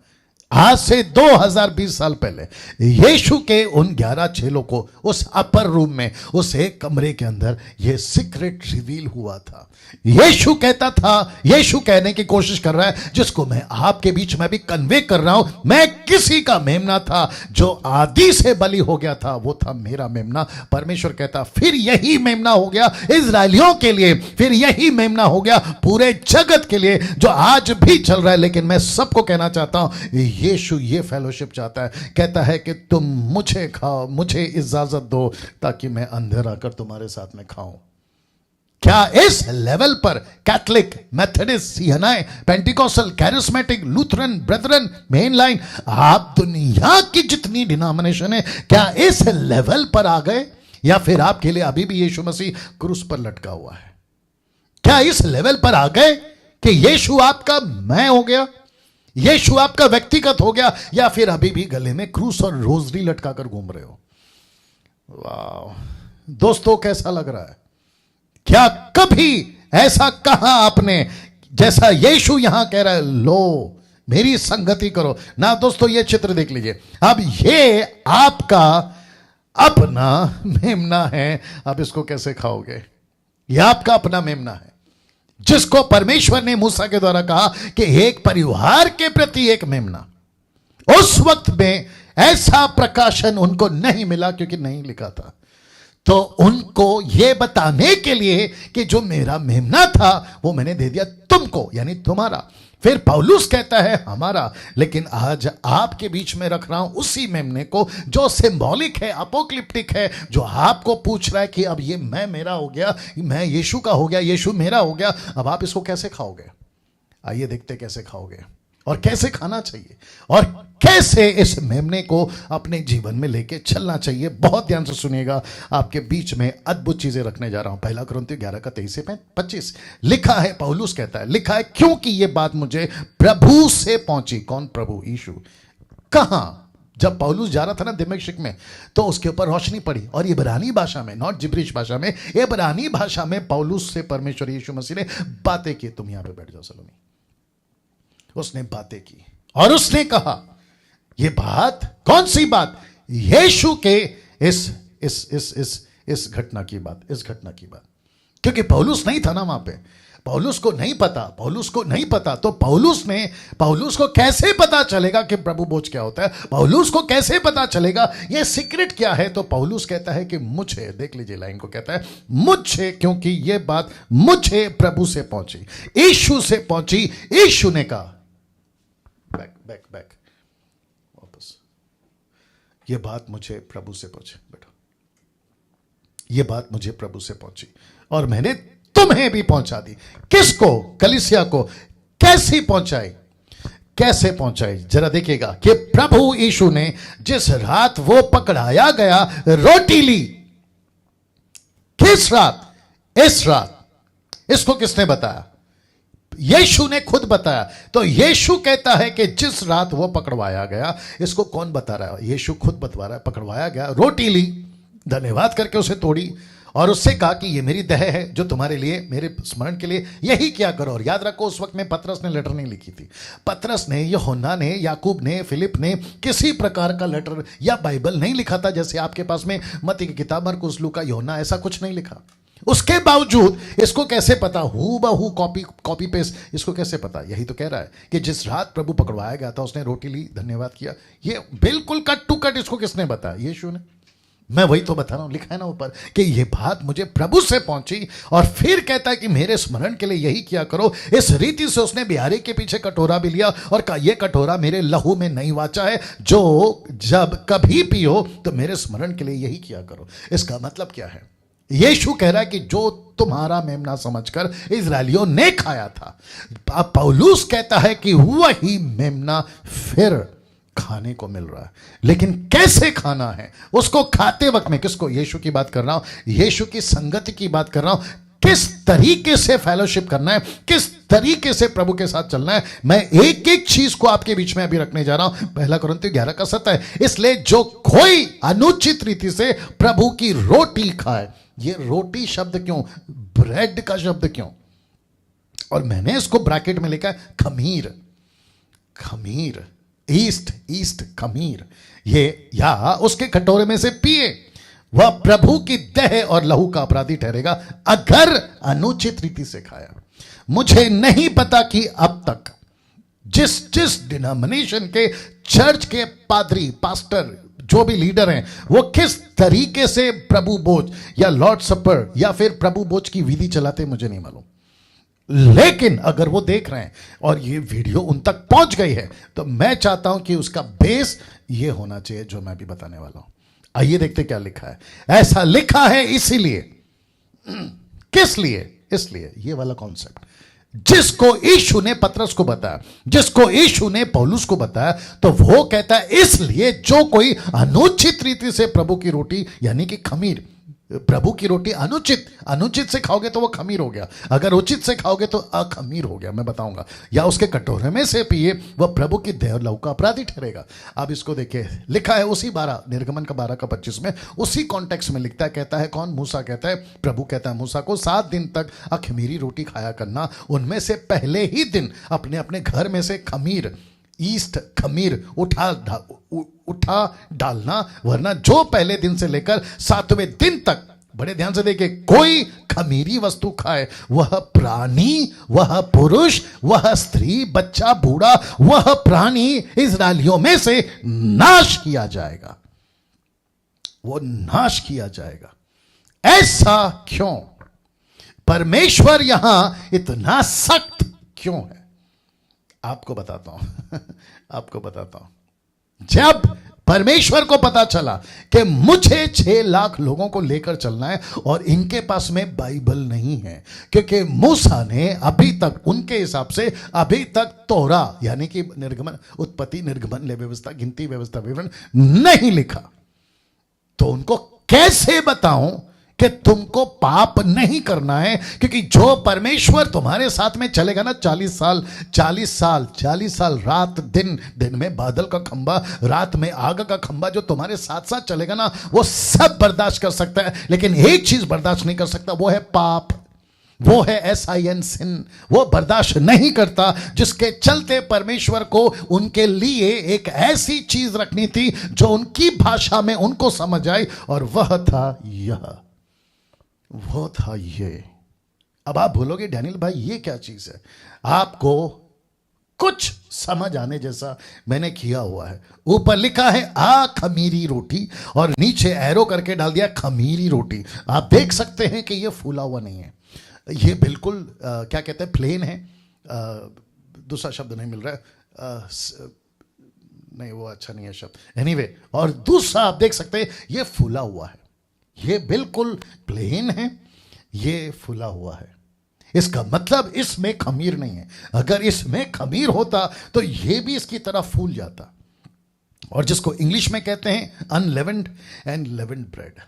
आज से 2020 साल पहले यीशु के उन 11 चेलों को उस अपर रूम में, उस एक कमरे के अंदर यह सीक्रेट रिवील हुआ था। यीशु कहता था, यीशु कहने की कोशिश कर रहा है, जिसको मैं आपके बीच में भी कन्वे कर रहा हूं, मैं किसी का मेमना था जो आदि से बलि हो गया था, वो था मेरा मेमना। परमेश्वर कहता फिर यही मेमना हो गया इजरायलियों के लिए, फिर यही मेमना हो गया पूरे जगत के लिए, जो आज भी चल रहा है। लेकिन मैं सबको कहना चाहता हूं, यीशु ये फेलोशिप चाहता है, कहता है कि तुम मुझे खाओ, मुझे इजाजत दो, ताकि मैं अंदर आकर तुम्हारे साथ में खाऊं। क्या इस लेवल पर Catholic, Methodist, CNI, Pentecostal, charismatic, Lutheran, brethren, main line, आप दुनिया की जितनी डिनोमिनेशन है, क्या इस लेवल पर आ गए? या फिर आपके लिए अभी भी यीशु मसीह क्रूस पर लटका हुआ है? क्या इस लेवल पर आ गए कि यीशु आपका मैं हो गया, यीशु आपका व्यक्तिगत हो गया, या फिर अभी भी गले में क्रूस और रोजरी लटका कर घूम रहे हो? वाह दोस्तों, कैसा लग रहा है? क्या कभी ऐसा कहा आपने जैसा यीशु यहां कह रहा है, लो मेरी संगति करो ना? दोस्तों, ये चित्र देख लीजिए। अब ये आपका अपना मेमना है, आप इसको कैसे खाओगे? ये आपका अपना मेमना है, जिसको परमेश्वर ने मूसा के द्वारा कहा कि एक परिवार के प्रति एक मेमना। उस वक्त में ऐसा प्रकाशन उनको नहीं मिला, क्योंकि नहीं लिखा था। तो उनको यह बताने के लिए कि जो मेरा मेमना था वो मैंने दे दिया तुमको, यानी तुम्हारा। फिर पौलुस कहता है हमारा, लेकिन आज आपके बीच में रख रहा हूं उसी मेमने को जो सिंबॉलिक है, अपोक्लिप्टिक है, जो आपको पूछ रहा है कि अब ये मैं मेरा हो गया, मैं यीशु का हो गया, यीशु मेरा हो गया, अब आप इसको कैसे खाओगे? आइए देखते कैसे खाओगे। और कैसे खाना चाहिए और कैसे इस मेमने को अपने जीवन में लेके चलना चाहिए। बहुत ध्यान से सुनिएगा, आपके बीच में अद्भुत चीजें रखने जा रहा हूं। पहला कुरिन्थियों 11 का 23 से 25 लिखा है, पौलुस कहता है, लिखा है क्योंकि ये बात मुझे प्रभु से पहुंची। कौन प्रभु? यीशु। कहां? जब पौलुस जा रहा था ना दमिश्क में, तो उसके ऊपर रोशनी पड़ी और इब्रानी भाषा में, नॉट जिब्रिश भाषा में, इब्रानी भाषा में पौलुस से परमेश्वर यीशु मसीह ने बातें की। तुम यहां पे बैठ जाओ सलोमी। उसने बातें की और उसने कहा, ये बात कौन सी बात? यीशु के इस घटना की बात, इस घटना की बात। क्योंकि पौलुस नहीं था ना वहां पे, पौलुस को नहीं पता, तो पौलुस को कैसे पता चलेगा कि प्रभु भोज क्या होता है? पौलुस को कैसे पता चलेगा ये सीक्रेट क्या है? तो पौलुस कहता है कि मुझे, देख लीजिए लाइन को, कहता है मुझे, क्योंकि ये बात मुझे प्रभु से पहुंची, यीशु से पहुंची। यीशु ने कहा, बैक वापस, ये बात मुझे प्रभु से पहुंची। बेटा, ये बात मुझे प्रभु से पहुंची और मैंने तुम्हें भी पहुंचा दी। किसको? कलीसिया को। कैसे पहुंचाई? कैसे पहुंचाई? जरा देखिएगा कि प्रभु यीशु ने जिस रात वो पकड़ाया गया, रोटी ली। किस रात? इस रात। इसको किसने बताया? यीशु ने खुद बताया। तो यीशु कहता है कि जिस रात वो पकड़वाया गया, इसको कौन बता रहा है? यीशु खुद बता रहा है। पकड़वाया गया, रोटी ली, धन्यवाद करके उसे तोड़ी और उससे कहा कि ये मेरी देह है जो तुम्हारे लिए, मेरे स्मरण के लिए यही क्या करो। और याद रखो, उस वक्त में पतरस ने लेटर नहीं लिखी थी। पतरस ने, यूहन्ना ने, याकूब ने, फिलिप ने किसी प्रकार का लेटर या बाइबल नहीं लिखा था। जैसे आपके पास में मत्ती की किताब, मरकुस, लूका, यूहन्ना, ऐसा कुछ नहीं लिखा। उसके बावजूद इसको कैसे पता? हूबहू कॉपी पेस्ट। इसको कैसे पता? यही तो कह रहा है कि जिस रात प्रभु पकड़वाया गया था, उसने रोटी ली, धन्यवाद किया। ये बिल्कुल कट टू कट इसको किसने बताया? यीशु ने। मैं वही तो बता रहा हूं, लिखा है ना ऊपर कि ये बात मुझे प्रभु से पहुंची। और फिर कहता है कि मेरे स्मरण के लिए यही किया करो। इस रीति से उसने बिहारी के पीछे कटोरा भी लिया और कहा, यह कटोरा मेरे लहू में नई वाचा है, जो जब कभी पियो तो मेरे स्मरण के लिए यही किया करो। इसका मतलब क्या है? यीशु कह रहा है कि जो तुम्हारा मेमना समझकर इजरायलियों ने खाया था, अब पौलुस कहता है कि वही मेमना फिर खाने को मिल रहा है। लेकिन कैसे खाना है? उसको खाते वक्त में किसको? यीशु की बात कर रहा हूं, यीशु की संगति की बात कर रहा हूं। किस तरीके से फेलोशिप करना है, किस तरीके से प्रभु के साथ चलना है, मैं एक एक चीज को आपके बीच में अभी रखने जा रहा हूं। पहला कुरिन्थियों 11 का 7 इसलिए जो कोई अनुचित रीति से प्रभु की रोटी खाए। ये रोटी शब्द क्यों? ब्रेड का शब्द क्यों? और मैंने इसको ब्रैकेट में लिखा है खमीर, खमीर, ईस्ट, खमीर। ये या उसके कटोरे में से पिए, वह प्रभु की देह और लहू का अपराधी ठहरेगा अगर अनुचित रीति से खाया। मुझे नहीं पता कि अब तक जिस डिनोमिनेशन के, चर्च के पादरी, पास्टर, जो भी लीडर हैं, वो किस तरीके से प्रभु भोज या लॉर्ड सपर या फिर प्रभु भोज की विधि चलाते, मुझे नहीं मालूम। लेकिन अगर वो देख रहे हैं और ये वीडियो उन तक पहुंच गई है, तो मैं चाहता हूं कि उसका बेस ये होना चाहिए जो मैं भी बताने वाला हूं। आइए देखते क्या लिखा है। ऐसा लिखा है इसीलिए, किस लिए? इसलिए ये वाला कॉन्सेप्ट जिसको यीशु ने पतरस को बताया, जिसको यीशु ने पौलुस को बताया, तो वो कहता है इसलिए जो कोई अनुचित रीति से प्रभु की रोटी, यानी कि खमीर, प्रभु की रोटी अनुचित से खाओगे तो वो खमीर हो गया, अगर उचित से खाओगे तो अखमीर हो गया, मैं बताऊंगा। या उसके कटोरे में से पिए, वह प्रभु की देह और लहू का अपराधी ठहरेगा। अब इसको देखिए, लिखा है उसी 12 निर्गमन का 12 का 25 में, उसी कॉन्टेक्स्ट में लिखता है। कहता है कौन? मूसा कहता है, प्रभु कहता है मूसा को, 7 दिन तक अखमीरी रोटी खाया करना, उनमें से पहले ही दिन अपने अपने घर में से खमीर, ईस्ट, खमीर उठा डालना, वरना जो पहले दिन से लेकर 7वें दिन तक, बड़े ध्यान से देखिए, कोई खमीरी वस्तु खाए, वह प्राणी, वह पुरुष, वह स्त्री, बच्चा, बूढ़ा, वह प्राणी इस्राएलियों में से नाश किया जाएगा, वो नाश किया जाएगा। ऐसा क्यों? परमेश्वर यहां इतना सख्त क्यों है? आपको बताता हूं आपको बताता हूं। जब परमेश्वर को पता चला कि मुझे 6 लाख लोगों को लेकर चलना है और इनके पास में बाइबल नहीं है, क्योंकि मूसा ने अभी तक उनके हिसाब से अभी तक तोरा यानी कि निर्गमन, उत्पत्ति, निर्गमन, लेवी व्यवस्था, गिनती व्यवस्था, विवरण नहीं लिखा, तो उनको कैसे बताऊं कि तुमको पाप नहीं करना है? क्योंकि जो परमेश्वर तुम्हारे साथ में चलेगा ना 40 साल रात दिन, दिन में बादल का खंबा, रात में आग का खंबा, जो तुम्हारे साथ साथ चलेगा ना, वो सब बर्दाश्त कर सकता है, लेकिन एक चीज बर्दाश्त नहीं कर सकता, वो है पाप, वो है SIN सिन। वो बर्दाश्त नहीं करता, जिसके चलते परमेश्वर को उनके लिए एक ऐसी चीज रखनी थी जो उनकी भाषा में उनको समझ आए, और वह था यह, वो था ये। अब आप बोलोगे डैनियल भाई ये क्या चीज है? आपको कुछ समझ आने जैसा मैंने किया हुआ है। ऊपर लिखा है खमीरी रोटी, और नीचे एरो करके डाल दिया खमीरी रोटी। आप देख सकते हैं कि ये फूला हुआ नहीं है, ये बिल्कुल क्या कहते हैं, प्लेन है। दूसरा शब्द नहीं मिल रहा है, नहीं वो अच्छा नहीं है शब्द, एनीवे। और दूसरा आप देख सकते हैं ये फूला हुआ है, ये बिल्कुल प्लेन है, ये फूला हुआ है। इसका मतलब इसमें खमीर नहीं है। अगर इसमें खमीर होता तो ये भी इसकी तरह फूल जाता, और जिसको इंग्लिश में कहते हैं अनलेवेंड एंड लेवेंड ब्रेड,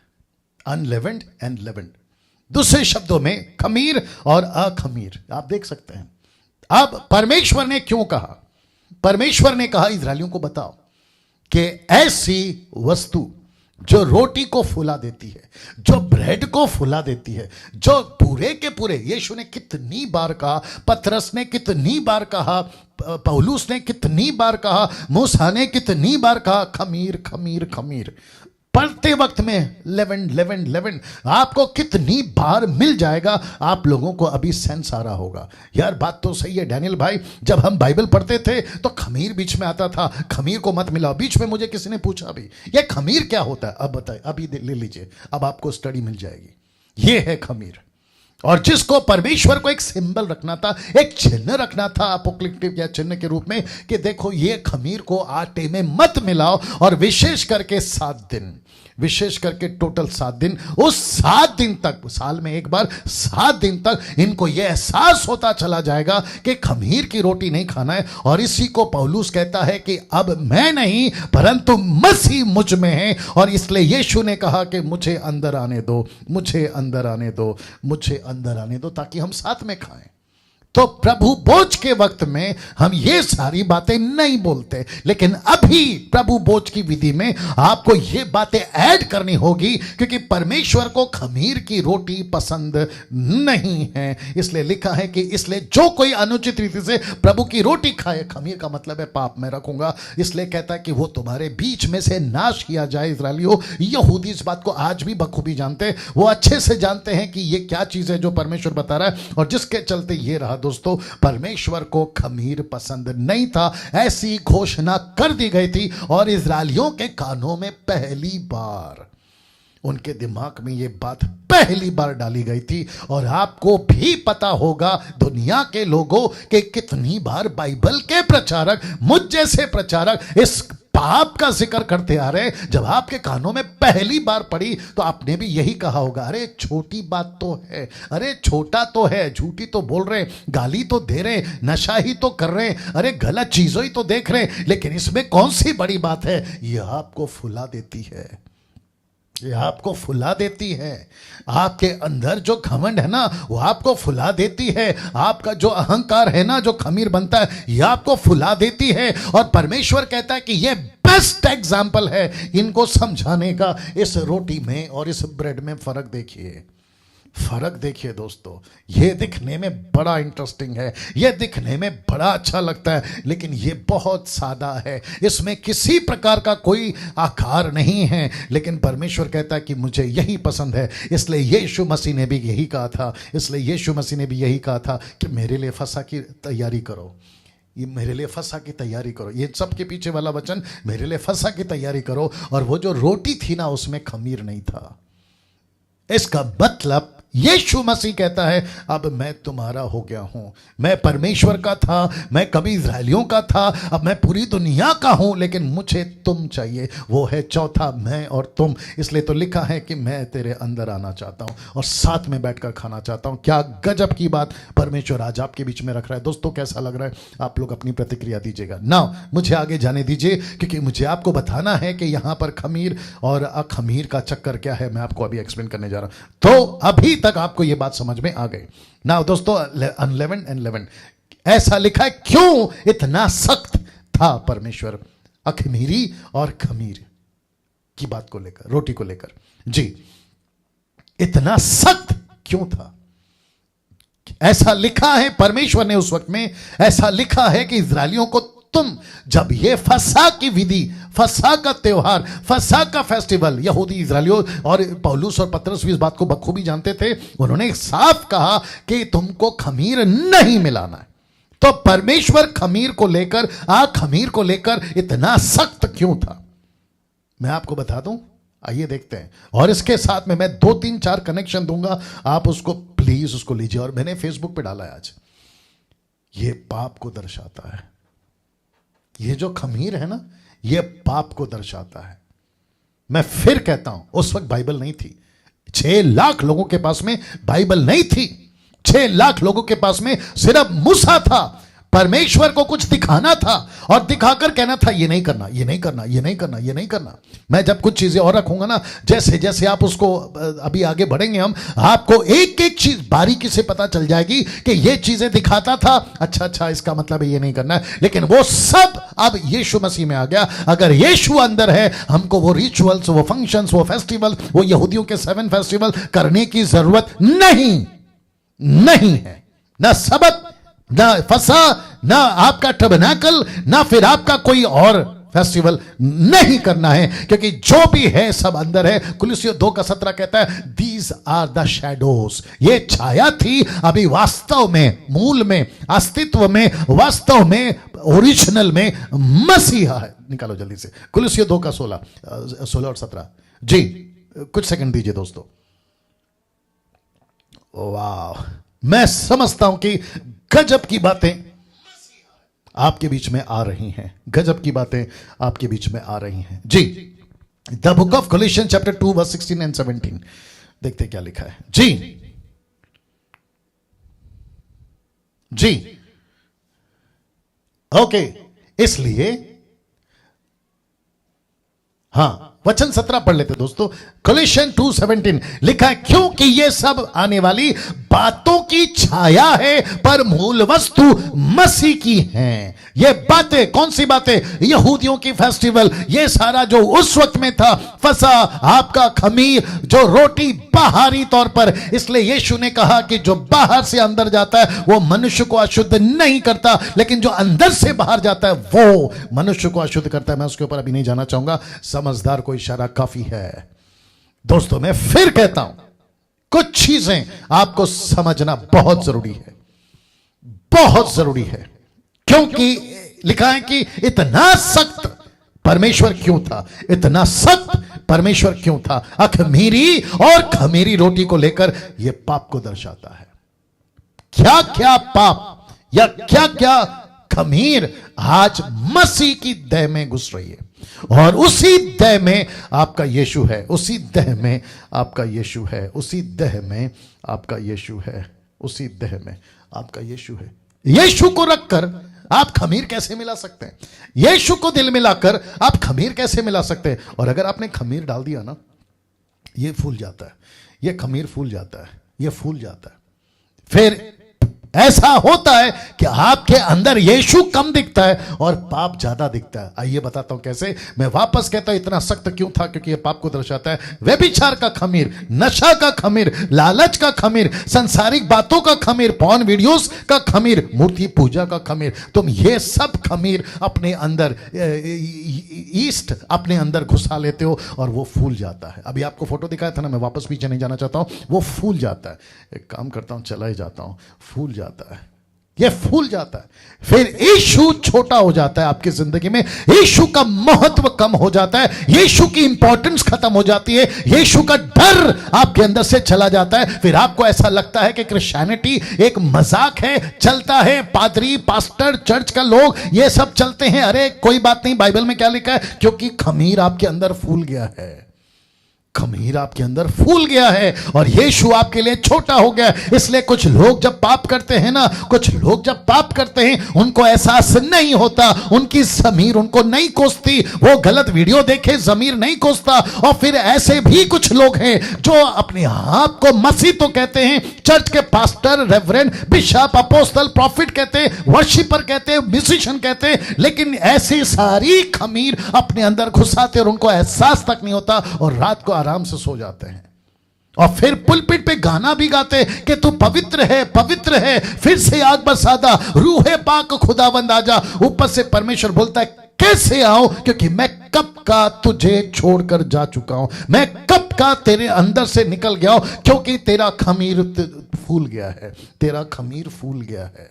अनलेवेंड एंड लेवेंड, दूसरे शब्दों में खमीर और अखमीर। आप देख सकते हैं। अब परमेश्वर ने क्यों कहा? परमेश्वर ने कहा इस्राएलियों को बताओ कि ऐसी वस्तु जो रोटी को फुला देती है, जो ब्रेड को फुला देती है, जो पूरे के पूरे, यीशु ने कितनी बार कहा, पतरस ने कितनी बार कहा, पौलुस ने कितनी बार कहा, मूसा ने कितनी बार कहा, खमीर खमीर खमीर। पढ़ते वक्त में लेवेंड लेवेंड लेवेंड आपको कितनी बार मिल जाएगा, आप लोगों को अभी सेंस आ रहा होगा। यार बात तो सही है डैनियल भाई, जब हम बाइबल पढ़ते थे तो खमीर बीच में आता था, खमीर को मत मिलाओ। बीच में मुझे किसी ने पूछा भी ये खमीर क्या होता है, अब बताए, अभी ले लीजिए, अब आपको स्टडी मिल जाएगी। ये है खमीर, और जिसको परमेश्वर को एक सिंबल रखना था, एक चिन्ह रखना था, अपोक्लिप्टिव या चिन्ह के रूप में, कि देखो ये खमीर को आटे में मत मिलाओ, और विशेष करके 7 दिन, विशेष करके टोटल 7 दिन, उस 7 दिन तक, साल में एक बार 7 दिन तक इनको यह एहसास होता चला जाएगा कि खमीर की रोटी नहीं खाना है। और इसी को पौलुस कहता है कि अब मैं नहीं परंतु मसीह मुझ में है, और इसलिए यीशु ने कहा कि मुझे अंदर आने दो, मुझे अंदर आने दो, मुझे अंदर आने दो, ताकि हम साथ में खाएं। तो प्रभु भोज के वक्त में हम ये सारी बातें नहीं बोलते, लेकिन अभी प्रभु भोज की विधि में आपको ये बातें ऐड करनी होगी, क्योंकि परमेश्वर को खमीर की रोटी पसंद नहीं है। इसलिए लिखा है कि इसलिए जो कोई अनुचित रीति से प्रभु की रोटी खाए, खमीर का मतलब है पाप में रखूंगा, इसलिए कहता है कि वो तुम्हारे बीच में से नाश किया जाए। इस्राएलियों, यहूदी इस बात को आज भी बखूबी जानते हैं, वो अच्छे से जानते हैं कि ये क्या चीज है जो परमेश्वर बता रहा है, और जिसके चलते ये रहा दोस्तों, परमेश्वर को खमीर पसंद नहीं था, ऐसी घोषणा कर दी गई थी। और इस्राएलियों के कानों में पहली बार, उनके दिमाग में ये बात पहली बार डाली गई थी। और आपको भी पता होगा दुनिया के लोगों के कितनी बार बाइबल के प्रचारक, मुझ जैसे प्रचारक, इस पाप का जिक्र करते आ रहे। जब आपके कानों में पहली बार पड़ी तो आपने भी यही कहा होगा, अरे छोटी बात तो है, अरे छोटा तो है, झूठी तो बोल रहे, गाली तो दे रहे, नशा ही तो कर रहे, अरे गलत चीजों ही तो देख रहे, लेकिन इसमें कौन सी बड़ी बात है? यह आपको फुला देती है, ये आपको फुला देती है। आपके अंदर जो घमंड है ना, वो आपको फुला देती है। आपका जो अहंकार है ना, जो खमीर बनता है, ये आपको फुला देती है। और परमेश्वर कहता है कि ये बेस्ट एग्जाम्पल है इनको समझाने का। इस रोटी में और इस ब्रेड में फर्क देखिए, फर्क देखिए दोस्तों। ये दिखने में बड़ा इंटरेस्टिंग है, ये दिखने में बड़ा अच्छा लगता है, लेकिन ये बहुत सादा है, इसमें किसी प्रकार का कोई आकार नहीं है। लेकिन परमेश्वर कहता है कि मुझे यही पसंद है। इसलिए यीशु मसीह ने भी यही कहा था, इसलिए यीशु मसीह ने भी यही कहा था कि मेरे लिए फसह की तैयारी करो, ये मेरे लिए फसह की तैयारी करो। ये सब के पीछे वाला वचन, मेरे लिए फसह की तैयारी करो। और वो जो रोटी थी ना, उसमें खमीर नहीं था। इसका मतलब यीशु मसीह कहता है अब मैं तुम्हारा हो गया हूं। मैं परमेश्वर का था, मैं कभी इस्राएलियों का था, अब मैं पूरी दुनिया का हूं, लेकिन मुझे तुम चाहिए। वो है चौथा मैं और तुम। इसलिए तो लिखा है कि मैं तेरे अंदर आना चाहता हूं और साथ में बैठकर खाना चाहता हूं। क्या गजब की बात परमेश्वर आज आपके बीच में रख रहा है। दोस्तों कैसा लग रहा है? आप लोग अपनी प्रतिक्रिया दीजिएगा ना। मुझे आगे जाने दीजिए, क्योंकि मुझे आपको बताना है कि यहां पर खमीर और अखमीर का चक्कर क्या है। मैं आपको अभी एक्सप्लेन करने जा रहा हूं। तो अभी तक आपको यह बात समझ में आ गई ना। दोस्तों अनलेवेंड एंड लेवेंड ऐसा लिखा है। क्यों इतना सख्त था परमेश्वर अखमीरी और खमीर की बात को लेकर, रोटी को लेकर? जी, इतना सख्त क्यों था? ऐसा लिखा है परमेश्वर ने उस वक्त में ऐसा लिखा है कि इस्राएलियों को तुम जब ये फसह की विधि, फसह का त्योहार, फसह का फेस्टिवल, यहूदी इस्राएलियों और पौलुस और पतरस भी इस बात को बखूबी जानते थे। उन्होंने साफ कहा कि तुमको खमीर नहीं मिलाना है। तो परमेश्वर खमीर को लेकर, खमीर को लेकर इतना सख्त क्यों था? मैं आपको बता दूं, आइए देखते हैं। और इसके साथ में मैं 2 3 4 कनेक्शन दूंगा, आप उसको प्लीज उसको लीजिए। और मैंने फेसबुक पे डाला है आज, ये पाप को दर्शाता है। ये जो खमीर है ना, ये पाप को दर्शाता है। मैं फिर कहता हूं, उस वक्त बाइबल नहीं थी। 6 लाख लोगों के पास में बाइबल नहीं थी। 6 लाख लोगों के पास में सिर्फ मूसा था। परमेश्वर को कुछ दिखाना था और दिखाकर कहना था ये नहीं करना, ये नहीं करना, ये नहीं करना, ये नहीं करना। मैं जब कुछ चीजें और रखूंगा ना, जैसे जैसे आप उसको अभी आगे बढ़ेंगे हम, आपको एक एक चीज बारीकी से पता चल जाएगी कि ये चीजें दिखाता था, अच्छा इसका मतलब है ये नहीं करना है। लेकिन वो सब अब यीशु मसीह में आ गया। अगर यीशु अंदर है, हमको वो रिचुअल्स, वो फंक्शंस, वो फेस्टिवल, वो यहूदियों के 7 फेस्टिवल करने की जरूरत नहीं है। ना सबत, ना फसा, ना आपका टबरनेकल, ना फिर आपका कोई और फेस्टिवल नहीं करना है, क्योंकि जो भी है सब अंदर है। कुलुस्सियों 2:17 कहता है दीज आर द शैडोज। ये छाया थी, अभी वास्तव में, मूल में, अस्तित्व में, वास्तव में, ओरिजिनल में मसीहा है। निकालो जल्दी से कुलुस्सियों 2:16 और 17। जी कुछ सेकंड दीजिए दोस्तों। वाह, मैं समझता हूं कि गजब की बातें आपके बीच में आ रही हैं। गजब की बातें आपके बीच में आ रही हैं। जी, the book of Colossians chapter 2 verse 16 and 17 देखते क्या लिखा है। जी ओके, इसलिए वचन 17 पढ़ लेते दोस्तों। कोलोसियंस 2:17 लिखा है क्योंकि ये सब आने वाली बातों की छाया है, पर मूल वस्तु मसीह की है। ये बातें कौन सी बातें? यहूदियों की फेस्टिवल, ये सारा जो उस वक्त में था, फसा, आपका खमीर, जो रोटी बाहरी तौर पर। इसलिए यीशु ने कहा कि जो बाहर से अंदर जाता है वो मनुष्य को अशुद्ध नहीं करता, लेकिन जो अंदर से बाहर जाता है वो मनुष्य को अशुद्ध करता है। मैं उसके ऊपर अभी नहीं जाना चाहूंगा, समझदार को इशारा काफी है। दोस्तों मैं फिर कहता हूं, कुछ चीजें आपको समझना बहुत जरूरी है, बहुत जरूरी है। क्योंकि लिखा है कि इतना सख्त परमेश्वर क्यों था, इतना सख्त परमेश्वर क्यों था अखमीरी और खमीरी रोटी को लेकर? यह पाप को दर्शाता है। क्या क्या पाप या क्या क्या खमीर आज मसीह की देह में घुस रही है, और उसी देह में आपका यीशु है, उसी देह में आपका यीशु है, उसी देह में आपका यीशु है, उसी देह में आपका यीशु है। यीशु को रखकर आप खमीर कैसे मिला सकते हैं? यीशु को दिल में लाकर आप खमीर कैसे मिला सकते हैं? और अगर आपने खमीर डाल दिया ना, ये फूल जाता है, ये खमीर फूल जाता है, ये फूल जाता है। फिर ऐसा होता है कि आपके अंदर यीशु कम दिखता है और पाप ज्यादा दिखता है। आइए बताता हूं कैसे। मैं वापस कहता हूं इतना सख्त क्यों था, क्योंकि यह पाप को दर्शाता है। व्यभिचार का खमीर, नशा का खमीर, लालच का खमीर, संसारिक बातों का खमीर, पॉर्न वीडियोस का खमीर, मूर्ति पूजा का खमीर, तुम ये सब खमीर अपने अंदर, ईस्ट अपने अंदर घुसा लेते हो और वो फूल जाता है। अभी आपको फोटो दिखाया था ना, मैं वापस पीछे नहीं जाना चाहता हूं, वो फूल जाता है। एक काम करता हूं, चला ही जाता हूं, फूल जाता है। ये फूल जाता है। फिर यीशु छोटा हो जाता है आपकी जिंदगी में, यीशु का महत्व कम हो जाता है, यीशु की इंपॉर्टेंस खत्म हो जाती है, यीशु का डर आपके अंदर से चला जाता है। फिर आपको ऐसा लगता है कि क्रिश्चियनिटी एक मजाक है, चलता है, पादरी, पास्टर, चर्च का लोग ये सब चलते हैं। अरे कोई बात नहीं, बाइबल में क्या लिखा है? क्योंकि खमीर आपके अंदर फूल गया है, खमीर आपके अंदर फूल गया है और यीशु आपके लिए छोटा हो गया। इसलिए कुछ लोग जब पाप करते हैं ना, कुछ लोग जब पाप करते हैं उनको एहसास नहीं होता, उनकी जमीर उनको नहीं कोसती, वो गलत वीडियो देखे जमीर नहीं कोसता। और फिर ऐसे भी कुछ लोग हैं जो अपने आप को मसीह तो कहते हैं, चर्च के pastor, reverend, bishop, apostle, profit कहते हैं, वर्शिपर कहते हैं, म्यूजिशियन कहते हैं, लेकिन ऐसी सारी खमीर अपने अंदर घुसाते और उनको एहसास तक नहीं होता और रात को आराम से सो जाते हैं। और फिर पुलपिट पे गाना भी गाते कि तू पवित्र है, पवित्र है, फिर से आग बरसादा, रूहे पाक खुदावंद आजा। ऊपर से परमेश्वर बोलता है कैसे आओ, क्योंकि मैं कब का तुझे छोड़कर जा चुका हूं, मैं कब का तेरे अंदर से निकल गया हूं, क्योंकि तेरा खमीर फूल गया है, तेरा खमीर फूल गया है,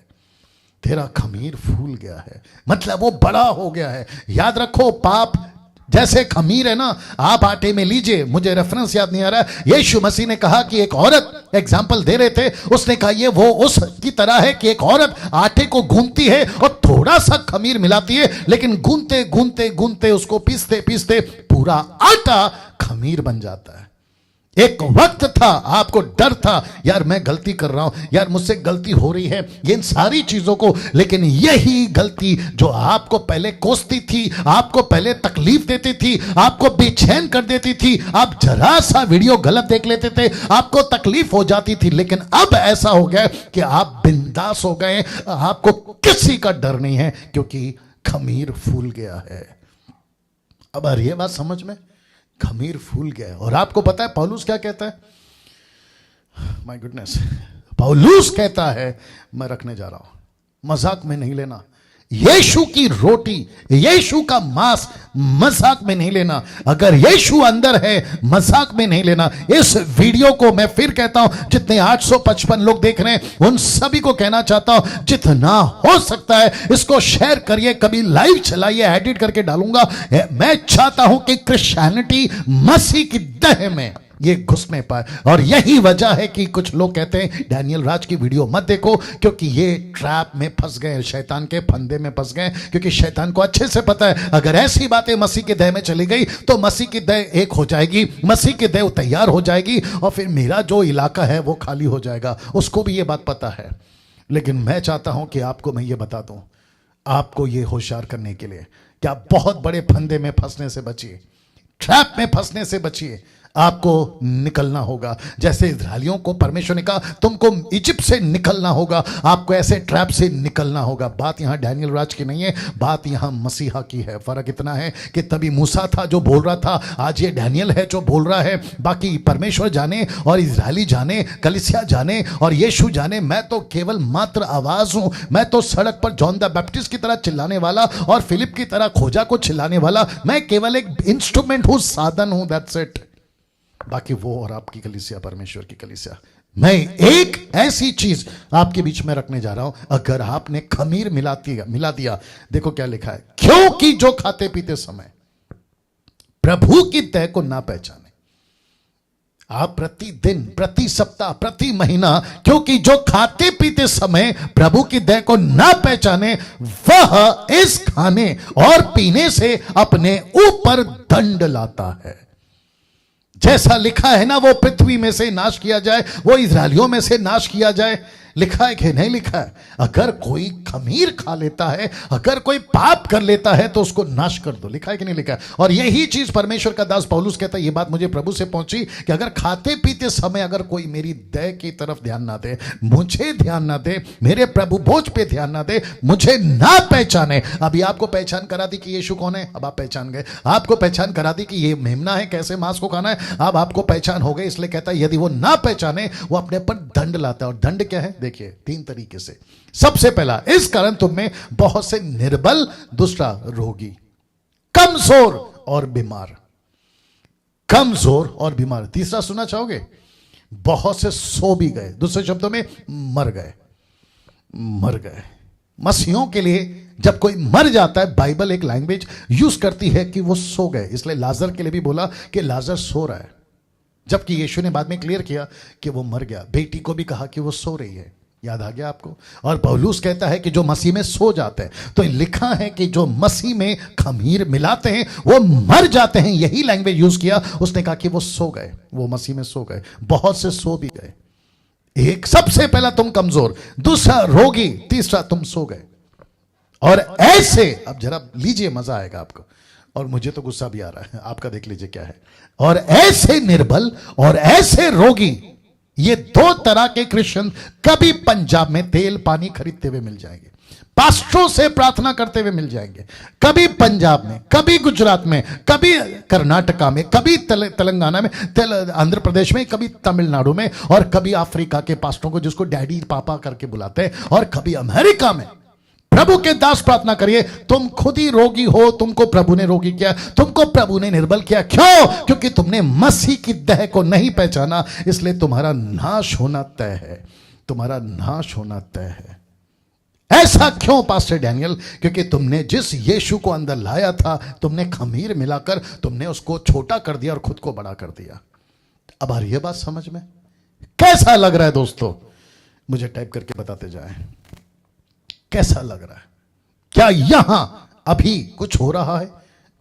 तेरा खमीर फूल गया है, मतलब वो बड़ा हो गया है। याद रखो, पाप जैसे खमीर है ना, आप आटे में लीजिए, मुझे रेफरेंस याद नहीं आ रहा, यीशु मसीह ने कहा कि एक औरत एग्जाम्पल दे रहे थे, उसने कहा ये वो उस की तरह है कि एक औरत आटे को गूंथती है और थोड़ा सा खमीर मिलाती है, लेकिन गूंथते गूंथते गूंथते उसको पीसते पीसते पूरा आटा खमीर बन जाता है। एक वक्त था आपको डर था, यार मैं गलती कर रहा हूं, यार मुझसे गलती हो रही है, इन सारी चीजों को, लेकिन यही गलती जो आपको पहले कोसती थी, आपको पहले तकलीफ देती थी, आपको बेचैन कर देती थी, आप जरा सा वीडियो गलत देख लेते थे, आपको तकलीफ हो जाती थी, लेकिन अब ऐसा हो गया कि आप बिंदास हो गए, आपको किसी का डर नहीं है, क्योंकि खमीर फूल गया है। अब आ रही है बात समझ में? खमीर फूल गया है। और आपको पता है पौलुस क्या कहता है? माय गुडनेस, पौलुस कहता है, मैं रखने जा रहा हूं, मजाक में नहीं लेना, यीशु की रोटी, यीशु का मांस मजाक में नहीं लेना, अगर यीशु अंदर है मजाक में नहीं लेना। इस वीडियो को मैं फिर कहता हूं, जितने 855 लोग देख रहे हैं उन सभी को कहना चाहता हूं, जितना हो सकता है इसको शेयर करिए, कभी लाइव चलाइए, एडिट करके डालूंगा। मैं चाहता हूं कि क्रिश्चियनिटी मसीह की देह में ये घुस नहीं पाए। और यही वजह है कि कुछ लोग कहते हैं डैनियल राज की वीडियो मत देखो, क्योंकि ये ट्रैप में फंस गए, शैतान के फंदे में फंस गए, क्योंकि शैतान को अच्छे से पता है अगर ऐसी बातें मसीह के देह में चली गई तो मसीह की देह एक हो जाएगी, मसीह की देह तैयार हो जाएगी और फिर मेरा जो इलाका है वो खाली हो जाएगा। उसको भी ये बात पता है, लेकिन मैं चाहता हूं कि आपको मैं ये बता दूं, आपको ये होशियार करने के लिए कि आप बहुत बड़े फंदे में फंसने से बचिए, ट्रैप में फंसने से बचिए। आपको निकलना होगा, जैसे इस्राएलियों को परमेश्वर ने कहा तुमको इजिप्ट से निकलना होगा, आपको ऐसे ट्रैप से निकलना होगा। बात यहां डैनियल राज की नहीं है, बात यहां मसीहा की है। फर्क इतना है कि तभी मूसा था जो बोल रहा था, आज ये डैनियल है जो बोल रहा है। बाकी परमेश्वर जाने और इस्राएली जाने, कलीसिया जाने और यीशु जाने, मैं तो केवल मात्र आवाज हूं। मैं तो सड़क पर जॉन द बैप्टिस्ट की तरह चिल्लाने वाला और फिलिप की तरह खोजा को चिल्लाने वाला, मैं केवल एक इंस्ट्रूमेंट हूं, साधन हूं, दैट्स इट। बाकी वो और आपकी कलीसिया, परमेश्वर की कलीसिया। मैं एक ऐसी चीज आपके बीच में रखने जा रहा हूं, अगर आपने खमीर मिला दिया, देखो क्या लिखा है, क्योंकि जो खाते पीते समय प्रभु की देह को ना पहचाने। आप प्रतिदिन, प्रति सप्ताह, प्रति महीना, क्योंकि जो खाते पीते समय प्रभु की देह को ना पहचाने वह इस खाने और पीने से अपने ऊपर दंड लाता है। जैसा लिखा है ना, वो पृथ्वी में से नाश किया जाए, वो इस्राएलियों में से नाश किया जाए। लिखा है कि नहीं लिखा है? अगर कोई खमीर खा लेता है, अगर कोई पाप कर लेता है तो उसको नाश कर दो। लिखा है कि नहीं लिखा है? और यही चीज परमेश्वर का दास पौलुस कहता है, ये बात मुझे प्रभु से पहुंची कि अगर खाते पीते समय अगर कोई मेरी देह की तरफ ध्यान ना दे, मुझे ध्यान ना दे, मेरे प्रभु भोज पे ध्यान ना दे, मुझे ना पहचाने। अभी आपको पहचान करा दी कि यीशु कौन है, अब आप पहचान गए। आपको पहचान करा दी कि ये मेमना है, कैसे मांस को खाना है, अब आपको पहचान हो गई। इसलिए कहता है यदि वो ना पहचाने वो अपने पर दंड लाता है। और दंड क्या है? देखिए 3 तरीके से। सबसे पहला, इस कारण तुम में बहुत से निर्बल, दूसरा रोगी, कमजोर और बीमार, कमजोर और बीमार। तीसरा सुनना चाहोगे? बहुत से सो भी गए, दूसरे शब्दों में मर गए। मर गए। मसीहों के लिए जब कोई मर जाता है, बाइबल एक लैंग्वेज यूज करती है कि वो सो गए, इसलिए लाजर के लिए भी बोला कि लाजर सो रहा है, जबकि यीशु ने बाद में क्लियर किया कि वो मर गया। बेटी को भी कहा कि वो सो रही है, याद आ गया आपको। और पौलुस कहता है कि जो मसीह में सो जाते हैं, तो लिखा है कि जो मसीह में खमीर मिलाते हैं वो मर जाते हैं, यही लैंग्वेज यूज किया। उसने कहा कि वो सो गए, वो मसीह में सो गए। बहुत से सो भी गए, एक सबसे पहला तुम कमजोर, दूसरा रोगी, तीसरा तुम सो गए। और ऐसे, अब जरा लीजिए, मजा आएगा आपको, और मुझे तो गुस्सा भी आ रहा है, आपका देख लीजिए क्या है। और ऐसे निर्बल और ऐसे रोगी, ये दो तरह के क्रिश्चियन कभी पंजाब में तेल पानी खरीदते हुए मिल जाएंगे, पास्टरों से प्रार्थना करते हुए मिल जाएंगे, कभी पंजाब में, कभी गुजरात में, कभी कर्नाटका में, कभी तेलंगाना में, आंध्र प्रदेश में, कभी तमिलनाडु में, और कभी अफ्रीका के पास्टरों को जिसको डैडी पापा करके बुलाते हैं, और कभी अमेरिका में। प्रभु के दास प्रार्थना करिए, तुम खुद ही रोगी हो, तुमको प्रभु ने रोगी किया, तुमको प्रभु ने निर्बल किया। क्यों? क्योंकि तुमने मसीह की देह को नहीं पहचाना, इसलिए तुम्हारा नाश होना तय है, तुम्हारा नाश होना तय है। ऐसा क्यों पास्टर डैनियल? क्योंकि तुमने जिस यीशु को अंदर लाया था, तुमने खमीर मिलाकर तुमने उसको छोटा कर दिया और खुद को बड़ा कर दिया। अब आ रही है बात समझ में? कैसा लग रहा है दोस्तों? मुझे टाइप करके बताते जाएं, कैसा लग रहा है? क्या यहां अभी कुछ हो रहा है?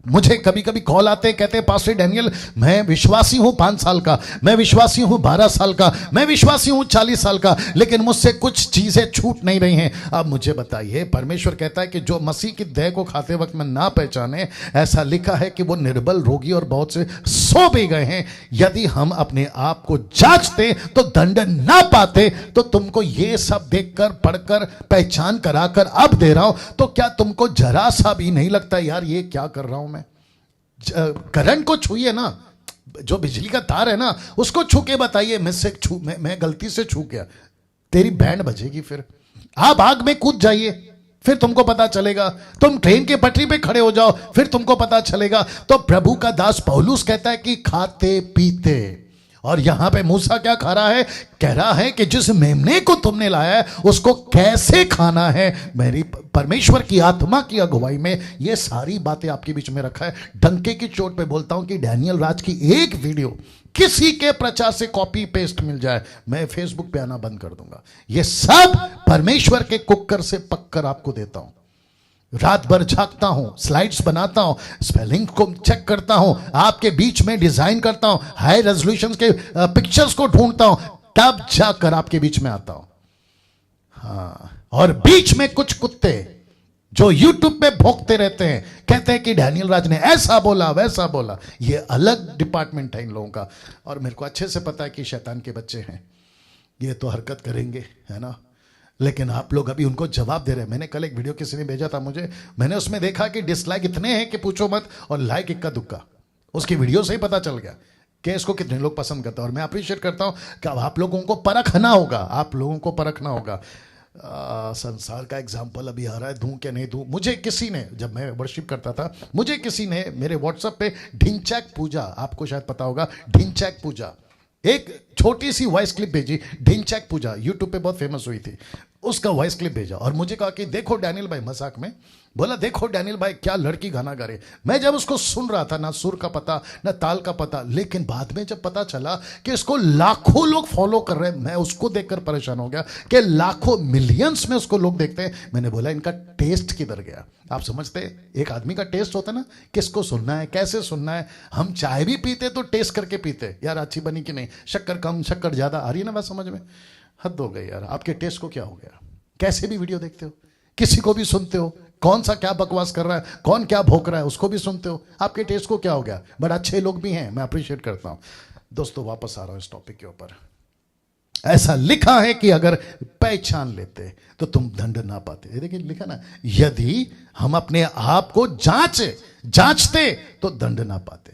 मुझे कभी कभी कॉल आते, कहते हैं पास्टर डैनियल, मैं विश्वासी हूं 5 साल का, मैं विश्वासी हूं 12 साल का, मैं विश्वासी हूं 40 साल का, लेकिन मुझसे कुछ चीजें छूट नहीं रही हैं। अब मुझे बताइए, परमेश्वर कहता है कि जो मसीह की देह को खाते वक्त में ना पहचाने, ऐसा लिखा है कि वो निर्बल, रोगी और बहुत से सो भी गए हैं। यदि हम अपने आप को जांचते तो दंड ना पाते, तो तुमको ये सब देखकर, पढ़कर, पहचान कराकर अब दे रहा हूं, तो क्या तुमको जरा सा भी नहीं लगता यार ये क्या कर रहा हूं? करंट को छूइए ना, जो बिजली का तार है ना, उसको छू के बताइए, मैं गलती से छू गया, तेरी बैंड बजेगी। फिर आप आग में कूद जाइए, फिर तुमको पता चलेगा। तुम ट्रेन के पटरी पे खड़े हो जाओ, फिर तुमको पता चलेगा। तो प्रभु का दास पौलुस कहता है कि खाते पीते, और यहां पे मूसा क्या खा रहा है? कह रहा है कि जिस मेमने को तुमने लाया है उसको कैसे खाना है। मेरी परमेश्वर की आत्मा की अगुवाई में ये सारी बातें आपके बीच में रखा है। डंके की चोट पे बोलता हूं कि डैनियल राज की एक वीडियो किसी के प्रचार से कॉपी पेस्ट मिल जाए, मैं फेसबुक पे आना बंद कर दूंगा। ये सब परमेश्वर के कुकर से पककर आपको देता हूं। रात भर झांकता हूं, स्लाइड्स बनाता हूं, स्पेलिंग को चेक करता हूं, आपके बीच में डिजाइन करता हूं, हाई रेजोल्यूशन के पिक्चर्स को ढूंढता हूं, तब जाकर आपके बीच में आता हूं। हाँ, और बीच में कुछ कुत्ते जो यूट्यूब पे भोंकते रहते हैं, कहते हैं कि डैनियल राज ने ऐसा बोला, वैसा बोला। ये अलग डिपार्टमेंट है इन लोगों का, और मेरे को अच्छे से पता है कि शैतान के बच्चे हैं, ये तो हरकत करेंगे, है ना। लेकिन आप लोग अभी उनको जवाब दे रहे हैं। मैंने कल एक वीडियो किसी ने भेजा था मुझे, मैंने उसमें देखा कि डिसलाइक इतने हैं कि पूछो मत, और लाइक इक्का दुक्का। उसकी वीडियो से ही पता चल गया कि इसको कितने लोग पसंद करते हैं। और मैं अप्रिशिएट करता हूं कि अब आप लोगों को परखना होगा, आप लोगों को परखना होगा। संसार का एग्जाम्पल अभी आ रहा है, दूं क्या नहीं दूं। मुझे किसी ने, जब मैं वर्शिप करता था, मुझे किसी ने मेरे व्हाट्सएप पे ढिंचैक पूजा, आपको शायद पता होगा ढिंचैक पूजा, एक छोटी सी वॉइस क्लिप भेजी। ढिंचैक पूजा यूट्यूब पे बहुत फेमस हुई थी, उसका वॉइस क्लिप भेजा और मुझे कहा कि देखो डैनियल भाई, मजाक में बोला, देखो डैनियल भाई क्या लड़की गाना गा रही। मैं जब उसको सुन रहा था, ना सुर का पता ना ताल का पता, लेकिन बाद में जब पता चला कि इसको लाखों लोग फॉलो कर रहे हैं, मैं उसको देखकर परेशान हो गया कि लाखों मिलियंस में उसको लोग देखते हैं। मैंने बोला इनका टेस्ट किधर गया? आप समझते हैं एक आदमी का टेस्ट होता है ना, किसको सुनना है, कैसे सुनना है। हम चाय भी पीते तो टेस्ट करके पीते, यार अच्छी बनी कि नहीं, शक्कर कम शक्कर ज्यादा। आ रही है ना बात समझ में? हद हो गई यार, आपके टेस्ट को क्या हो गया? कैसे भी वीडियो देखते हो, किसी को भी सुनते हो, कौन सा क्या बकवास कर रहा है, कौन क्या भोंक रहा है, उसको भी सुनते हो। आपके टेस्ट को क्या हो गया? बट अच्छे लोग भी हैं, मैं अप्रिशिएट करता हूं। दोस्तों वापस आ रहा हूं इस टॉपिक के ऊपर। ऐसा लिखा है कि अगर पहचान लेते तो तुम दंड ना पाते। देखिए लिखा ना, यदि हम अपने आप को जांचते तो दंड ना पाते।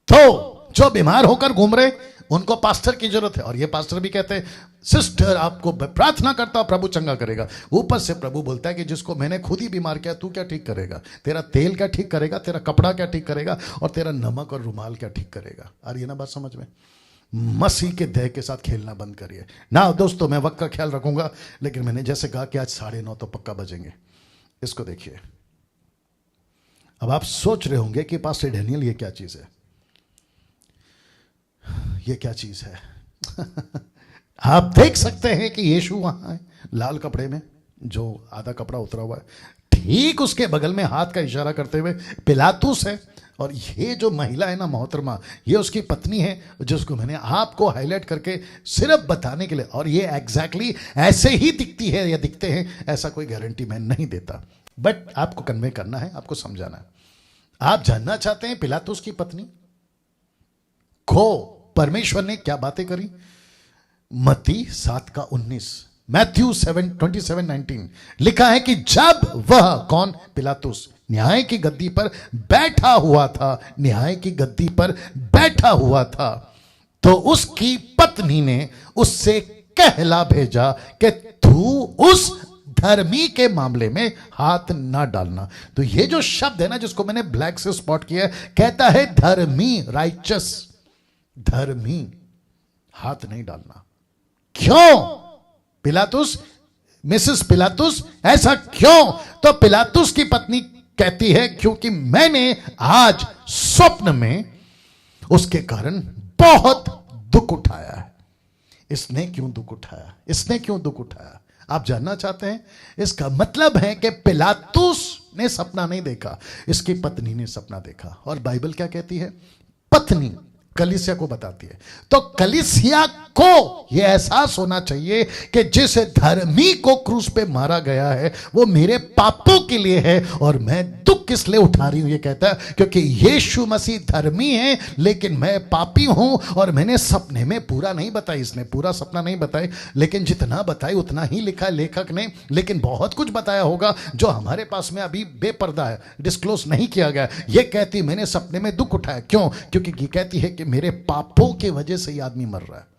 तो जो बीमार होकर घूम रहे उनको पास्टर की जरूरत है, और ये पास्टर भी कहते हैं सिस्टर आपको प्रार्थना करता हूं प्रभु चंगा करेगा। ऊपर से प्रभु बोलता है कि जिसको मैंने खुद ही बीमार किया, तू क्या ठीक करेगा? तेरा तेल क्या ठीक करेगा? तेरा कपड़ा क्या ठीक करेगा? और तेरा नमक और रुमाल क्या ठीक करेगा? आ रही है ना बात समझ में? मसीह के देह के साथ खेलना बंद करिए ना। दोस्तों मैं वक्त का ख्याल रखूंगा, लेकिन मैंने जैसे कहा कि आज 9:30 तो पक्का बजेंगे। इसको देखिए। अब आप सोच रहे होंगे कि पास्टर डैनियल ये क्या चीज है, ये क्या चीज है। आप देख सकते हैं कि यीशु वहां है लाल कपड़े में, जो आधा कपड़ा उतरा हुआ है। ठीक उसके बगल में हाथ का इशारा करते हुए पिलातुस है, और ये जो महिला है ना मोहतरमा, ये उसकी पत्नी है, जिसको मैंने आपको हाईलाइट करके सिर्फ बताने के लिए, और ये एग्जैक्टली ऐसे ही दिखती है या दिखते हैं, ऐसा कोई गारंटी मैं नहीं देता, बट आपको कन्वे करना है, आपको समझाना है। आप जानना चाहते हैं पिलातुस की पत्नी को परमेश्वर ने क्या बातें करी? मत्ती 7:19, मैथ्यू 7:27-19 लिखा है कि जब वह कौन, पिलातुस, न्याय की गद्दी पर बैठा हुआ था, न्याय की गद्दी पर बैठा हुआ था, तो उसकी पत्नी ने उससे कहला भेजा कि तू उस धर्मी के मामले में हाथ ना डालना। तो ये जो शब्द है ना, जिसको मैंने ब्लैक से स्पॉट किया है, कहता है धर्मी, राइचस, धर्मी, हाथ नहीं डालना। क्यों पिलातुस, मिसेस पिलातुस, ऐसा क्यों? तो पिलातुस की पत्नी कहती है क्योंकि मैंने आज स्वप्न में उसके कारण बहुत दुख उठाया है। इसने क्यों दुख उठाया? इसने क्यों दुख उठाया? आप जानना चाहते हैं? इसका मतलब है कि पिलातुस ने सपना नहीं देखा, इसकी पत्नी ने सपना देखा। और बाइबल क्या कहती है? पत्नी कलीसिया को बताती है। तो कलीसिया को यह एहसास होना चाहिए कि जिस धर्मी को क्रूस पे मारा गया है वो मेरे पापों के लिए है, और मैं दुख किस लिए उठा रही हूं? ये कहता है क्योंकि यीशु मसीह धर्मी है, लेकिन मैं पापी हूं, और मैंने सपने में पूरा नहीं बताई, इसने पूरा सपना नहीं बताई, लेकिन जितना बताई उतना ही लिखा है लेखक ने। लेकिन बहुत कुछ बताया होगा जो हमारे पास में अभी बेपर्दा है, डिस्क्लोज नहीं किया गया। ये कहती मैंने सपने में दुख उठाया। क्यों? क्योंकि ये कहती है कि मेरे पापों की वजह से यह आदमी मर रहा है,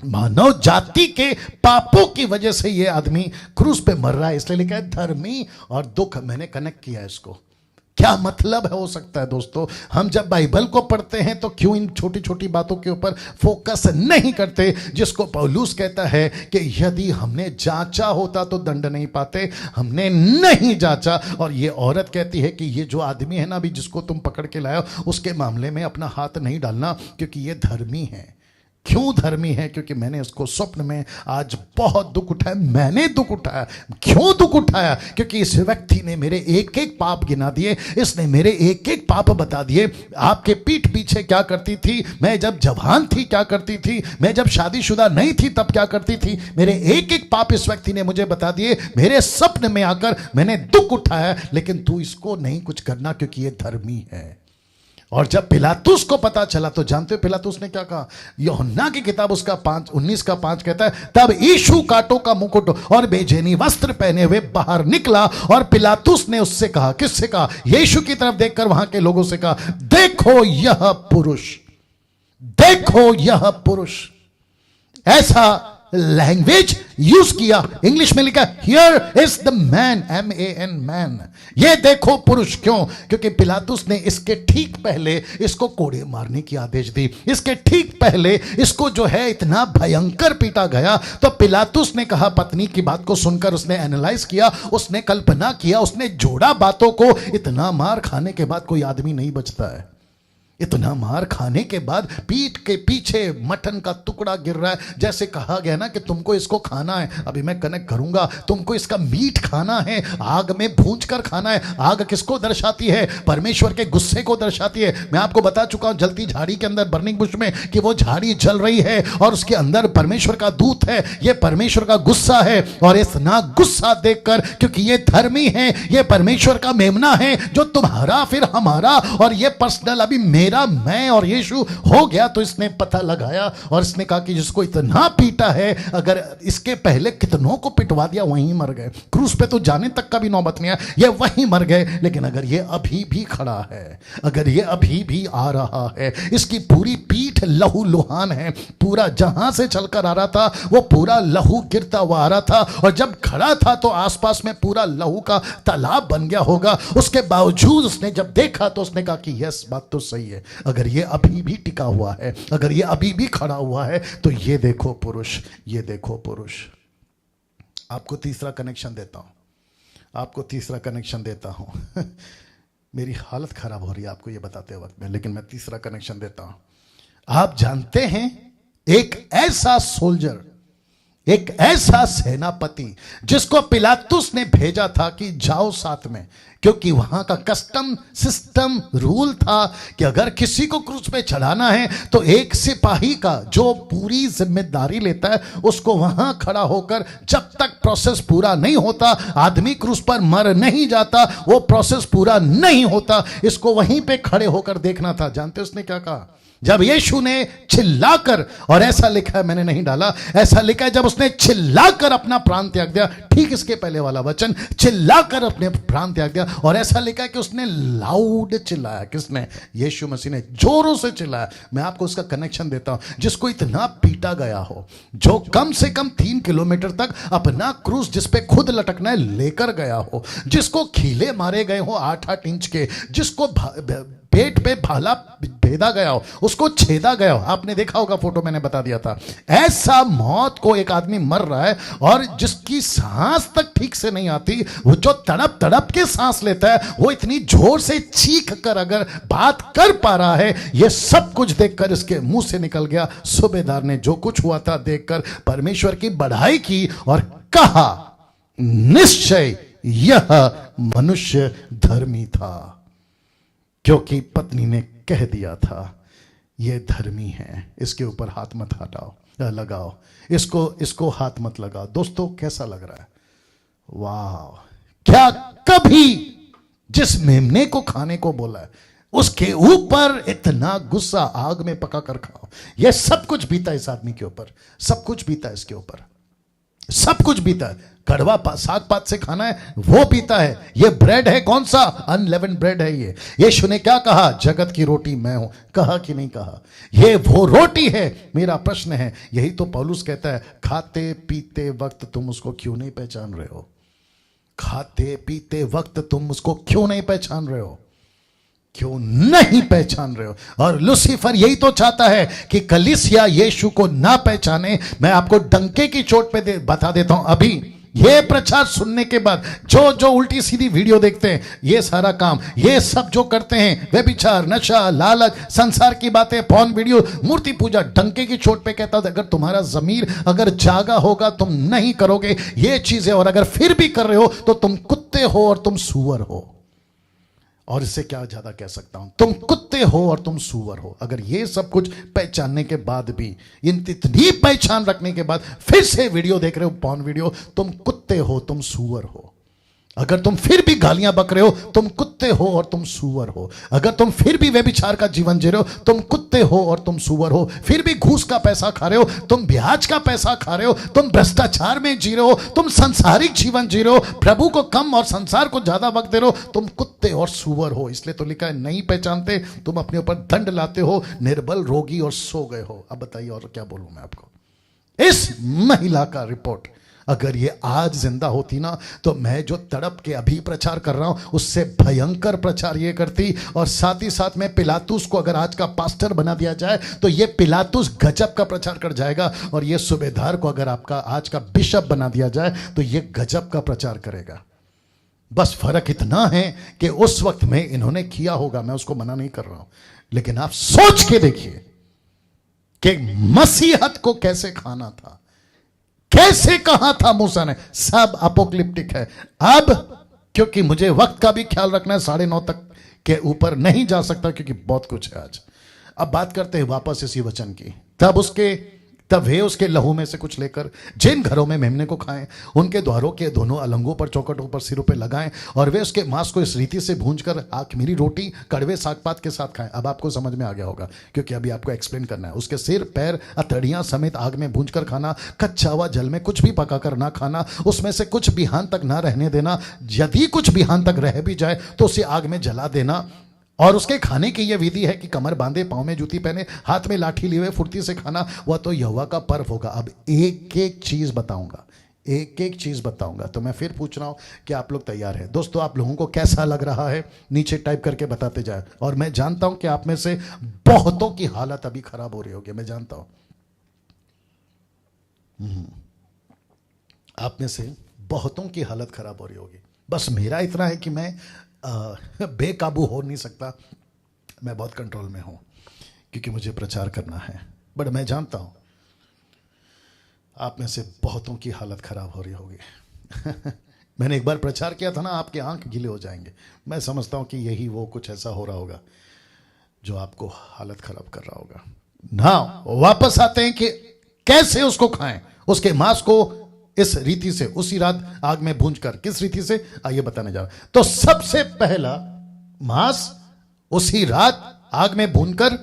मानव जाति के पापों की वजह से यह आदमी क्रूस पे मर रहा है, इसलिए लिखा है धर्मी और दुख। मैंने कनेक्ट किया इसको। क्या मतलब है हो सकता है दोस्तों? हम जब बाइबल को पढ़ते हैं तो क्यों इन छोटी छोटी बातों के ऊपर फोकस नहीं करते, जिसको पौलुस कहता है कि यदि हमने जांचा होता तो दंड नहीं पाते, हमने नहीं जांचा। और ये औरत कहती है कि ये जो आदमी है ना अभी जिसको तुम पकड़ के लाए हो, उसके मामले में अपना हाथ नहीं डालना, क्योंकि ये धर्मी है। क्यों धर्मी है? क्योंकि मैंने इसको स्वप्न में आज बहुत दुख उठाया। मैंने दुख उठाया। क्यों दुख उठाया? क्योंकि इस व्यक्ति ने मेरे एक एक पाप गिना दिए, इसने मेरे एक एक पाप बता दिए। आपके पीठ पीछे क्या करती थी, मैं जब जवान थी क्या करती थी, मैं जब शादीशुदा नहीं थी तब क्या करती थी, मेरे एक एक पाप इस व्यक्ति ने मुझे बता दिए। मेरे स्वप्न में आकर मैंने दुख उठाया, लेकिन तू इसको नहीं कुछ करना क्योंकि ये धर्मी है। और जब पिलातुस को पता चला तो जानते हो पिलातुस ने क्या कहा? यूहन्ना की किताब उसका 19:5 कहता है, तब यीशु कांटों का मुकुट और बेचैनी वस्त्र पहने हुए बाहर निकला, और पिलातुस ने उससे कहा, किससे कहा? यीशु की तरफ देखकर वहां के लोगों से कहा, देखो यह पुरुष, देखो यह पुरुष। ऐसा लैंग्वेज यूज किया। इंग्लिश में लिखा here is the man, MAN, man. ये देखो पुरुष। क्यों? क्योंकि पिलातुस ने इसके ठीक पहले इसको कोड़े मारने की आदेश दी। इसके ठीक पहले इसको जो है इतना भयंकर पीटा गया। तो पिलातुस ने कहा, पत्नी की बात को सुनकर उसने एनालाइज किया, उसने कल्पना किया, उसने जोड़ा बातों को। इतना मार खाने के बाद कोई आदमी नहीं बचता है। इतना मार खाने के बाद पीठ के पीछे मटन का टुकड़ा गिर रहा है। जैसे कहा गया ना कि तुमको इसको खाना है, अभी मैं कनेक्ट करूंगा, तुमको इसका मीट खाना है, आग में भूंज कर खाना है। आग किसको दर्शाती है? परमेश्वर के गुस्से को दर्शाती है। मैं आपको बता चुका हूं जलती झाड़ी के अंदर, बर्निंग बुश में, कि वो झाड़ी जल रही है और उसके अंदर परमेश्वर का दूत है। ये परमेश्वर का गुस्सा है। और इतना गुस्सा देखकर, क्योंकि ये धर्मी है, ये परमेश्वर का मेमना है, जो तुम्हारा फिर हमारा और ये पर्सनल अभी मेरा, मैं और यीशु हो गया। तो इसने पता लगाया और इसने कहा कि जिसको इतना पीटा है, अगर इसके पहले कितनों को पिटवा दिया, वहीं मर गए। क्रूस पे तो जाने तक का भी नौबत नहीं है, ये वहीं मर गए। लेकिन अगर ये अभी भी खड़ा है, अगर ये अभी भी आ रहा है, इसकी पूरी पीठ लहू लुहान है, पूरा जहां से चलकर आ रहा था वो पूरा लहू गिरता हुआ आ रहा था, और जब खड़ा था तो आसपास में पूरा लहू का तालाब बन गया होगा। उसके बावजूद उसने जब देखा तो उसने कहा कि यस, बात तो सही है, अगर ये अभी भी टिका हुआ है, अगर ये अभी भी खड़ा हुआ है, तो ये देखो पुरुष, ये देखो पुरुष। आपको तीसरा कनेक्शन देता हूं, आपको तीसरा कनेक्शन देता हूं। मेरी हालत खराब हो रही है आपको ये बताते वक्त में, लेकिन मैं तीसरा कनेक्शन देता हूं। आप जानते हैं, एक ऐसा सोल्जर, एक ऐसा सेनापति जिसको पिलातुस ने भेजा था कि जाओ साथ में, क्योंकि वहां का कस्टम सिस्टम रूल था कि अगर किसी को क्रूस पे चढ़ाना है तो एक सिपाही का जो पूरी जिम्मेदारी लेता है उसको वहां खड़ा होकर, जब तक प्रोसेस पूरा नहीं होता, आदमी क्रूस पर मर नहीं जाता, वो प्रोसेस पूरा नहीं होता, इसको वहीं पे खड़े होकर देखना था। जानते उसने क्या कहा? जब यीशु ने चिल्लाकर, और ऐसा लिखा है, मैंने नहीं डाला, ऐसा लिखा है, जब उसने चिल्लाकर अपना प्राण त्याग दिया, ठीक इसके पहले वाला वचन, चिल्लाकर अपने प्राण त्याग दिया, और ऐसा लिखा है कि उसने लाउड चिल्लाया। किसने? यीशु मसीह ने जोरों से चिल्लाया। मैं आपको उसका कनेक्शन देता हूं। जिसको इतना पीटा गया हो, जो कम से कम 3 किलोमीटर तक अपना क्रूस जिस पे खुद लटकना है लेकर गया हो, जिसको खीले मारे गए हो 8-8 इंच के, जिसको पेट पे भाला भेदा गया हो, उसको छेदा गया हो, आपने देखा होगा फोटो, मैंने बता दिया था। ऐसा मौत को एक आदमी मर रहा है, और जिसकी सांस तक ठीक से नहीं आती, वो जो तड़प तड़प के सांस लेता है, वो इतनी जोर से चीख कर अगर बात कर पा रहा है, ये सब कुछ देखकर इसके मुंह से निकल गया। सूबेदार ने जो कुछ हुआ था देखकर परमेश्वर की बढ़ाई की और कहा, निश्चय यह मनुष्य धर्मी था, क्योंकि पत्नी ने कह दिया था ये धर्मी है, इसके ऊपर हाथ मत हटाओ, लगाओ, इसको हाथ मत लगाओ। दोस्तों, कैसा लग रहा है? वाह! क्या कभी जिस मेमने को खाने को बोला है उसके ऊपर इतना गुस्सा आग में पका कर खाओ? ये सब कुछ बीता इस आदमी के ऊपर, सब कुछ बीता इसके ऊपर, सब कुछ बीता है। कड़वा साग पात से खाना है, वो पीता है। ये ब्रेड है, कौन सा? अनलेवेंड ब्रेड है ये। यीशु ने क्या कहा? जगत की रोटी मैं हूं। कहा कि नहीं कहा? ये वो रोटी है। मेरा प्रश्न है, यही तो पौलुस कहता है, खाते पीते वक्त तुम उसको क्यों नहीं पहचान रहे हो? खाते पीते वक्त तुम उसको क्यों नहीं पहचान रहे हो? क्यों नहीं पहचान रहे हो? और लूसीफर यही तो चाहता है कि कलीसिया यीशु को ना पहचाने। मैं आपको डंके की चोट पे बता देता हूं, अभी ये प्रचार सुनने के बाद जो उल्टी सीधी वीडियो देखते हैं, ये सारा काम, ये सब जो करते हैं, व्यभिचार, नशा, लालच, संसार की बातें, पॉर्न वीडियो, मूर्ति पूजा, डंके की चोट पे कहता है, अगर तुम्हारा जमीर अगर जागा होगा तुम नहीं करोगे ये चीजें, और अगर फिर भी कर रहे हो तो तुम कुत्ते हो और तुम सूअर हो। और इससे क्या ज्यादा कह सकता हूं? तुम कुत्ते हो और तुम सूअर हो। अगर ये सब कुछ पहचानने के बाद भी, इतनी पहचान रखने के बाद फिर से वीडियो देख रहे हो, पॉर्न वीडियो, तुम कुत्ते हो, तुम सूअर हो। अगर तुम फिर भी गालियां बक रहे हो, तुम कुत्ते हो और तुम सूअर हो। अगर तुम फिर भी व्यभिचार का जीवन जी रहे हो, तुम कुत्ते हो और तुम सूअर हो। फिर भी घूस का पैसा खा रहे हो, तुम ब्याज का पैसा खा रहे हो, तुम भ्रष्टाचार में जी रहे हो, तुम सांसारिक जीवन जी रहे हो, प्रभु को कम और संसार को ज्यादा वक्त दे रहे हो, तुम कुत्ते और सूअर हो। इसलिए तो लिखा है, नहीं पहचानते, तुम अपने ऊपर दंड लाते हो, निर्बल, रोगी और सो गए हो। अब बताइए और क्या बोलूं मैं आपको? इस महिला का रिपोर्ट अगर ये आज जिंदा होती ना, तो मैं जो तड़प के अभी प्रचार कर रहा हूं उससे भयंकर प्रचार ये करती। और साथ ही साथ में पिलातुस को अगर आज का पास्टर बना दिया जाए तो ये पिलातुस गजब का प्रचार कर जाएगा, और ये सूबेदार को अगर आपका आज का बिशप बना दिया जाए तो ये गजब का प्रचार करेगा। बस फर्क इतना है कि उस वक्त में इन्होंने किया होगा, मैं उसको मना नहीं कर रहा हूं, लेकिन आप सोच के देखिए कि मसीहत को कैसे खाना था, कैसे कहा था मूसा ने। सब अपोक्लिप्टिक है। अब क्योंकि मुझे वक्त का भी ख्याल रखना है, 9:30 तक के ऊपर नहीं जा सकता क्योंकि बहुत कुछ है आज। अब बात करते हैं वापस इसी वचन की। तब वे उसके लहू में से कुछ लेकर जिन घरों में मेमने को खाएं, उनके द्वारों के दोनों अलंगों पर, चौखटों पर, सिरों पर लगाएं, और वे उसके मांस को इस रीति से भूंजकर आखमीरी रोटी कड़वे सागपात के साथ खाएं। अब आपको समझ में आ गया होगा क्योंकि अभी आपको एक्सप्लेन करना है। उसके सिर, पैर, अतड़ियां समेत आग में भूंजकर खाना, कच्चा हुआ जल में कुछ भी पकाकर ना खाना, उसमें से कुछ बिहान तक ना रहने देना, यदि कुछ बिहान तक रह भी जाए तो उसे आग में जला देना। और उसके खाने की यह विधि है कि कमर बांधे, पांव में जूती पहने, हाथ में लाठी लिए हुए फुर्ती से खाना, वह तो यहोवा का पर्व होगा। अब एक एक चीज बताऊंगा, एक एक चीज बताऊंगा। तो मैं फिर पूछ रहा हूं कि आप लोग तैयार हैं? दोस्तों, आप लोगों को कैसा लग रहा है नीचे टाइप करके बताते जाए। और मैं जानता हूं कि आप में से बहुतों की हालत अभी खराब हो रही होगी, मैं जानता हूं। आप में से बहुतों की हालत खराब हो रही होगी। बस मेरा इतना है कि मैं बेकाबू हो नहीं सकता, मैं बहुत कंट्रोल में हूं क्योंकि मुझे प्रचार करना है। बट मैं जानता हूं आप में से बहुतों की हालत खराब हो रही होगी। मैंने एक बार प्रचार किया था ना, आपके आंख गीले हो जाएंगे। मैं समझता हूं कि यही वो कुछ ऐसा हो रहा होगा जो आपको हालत खराब कर रहा होगा ना। वापस आते हैं कि कैसे उसको खाएं। उसके मांस को इस रीति से उसी रात आग में भूंजकर, किस रीति से आइए बताने जा रहा हूं। तो सबसे पहला मांस उसी रात आग में भूनकर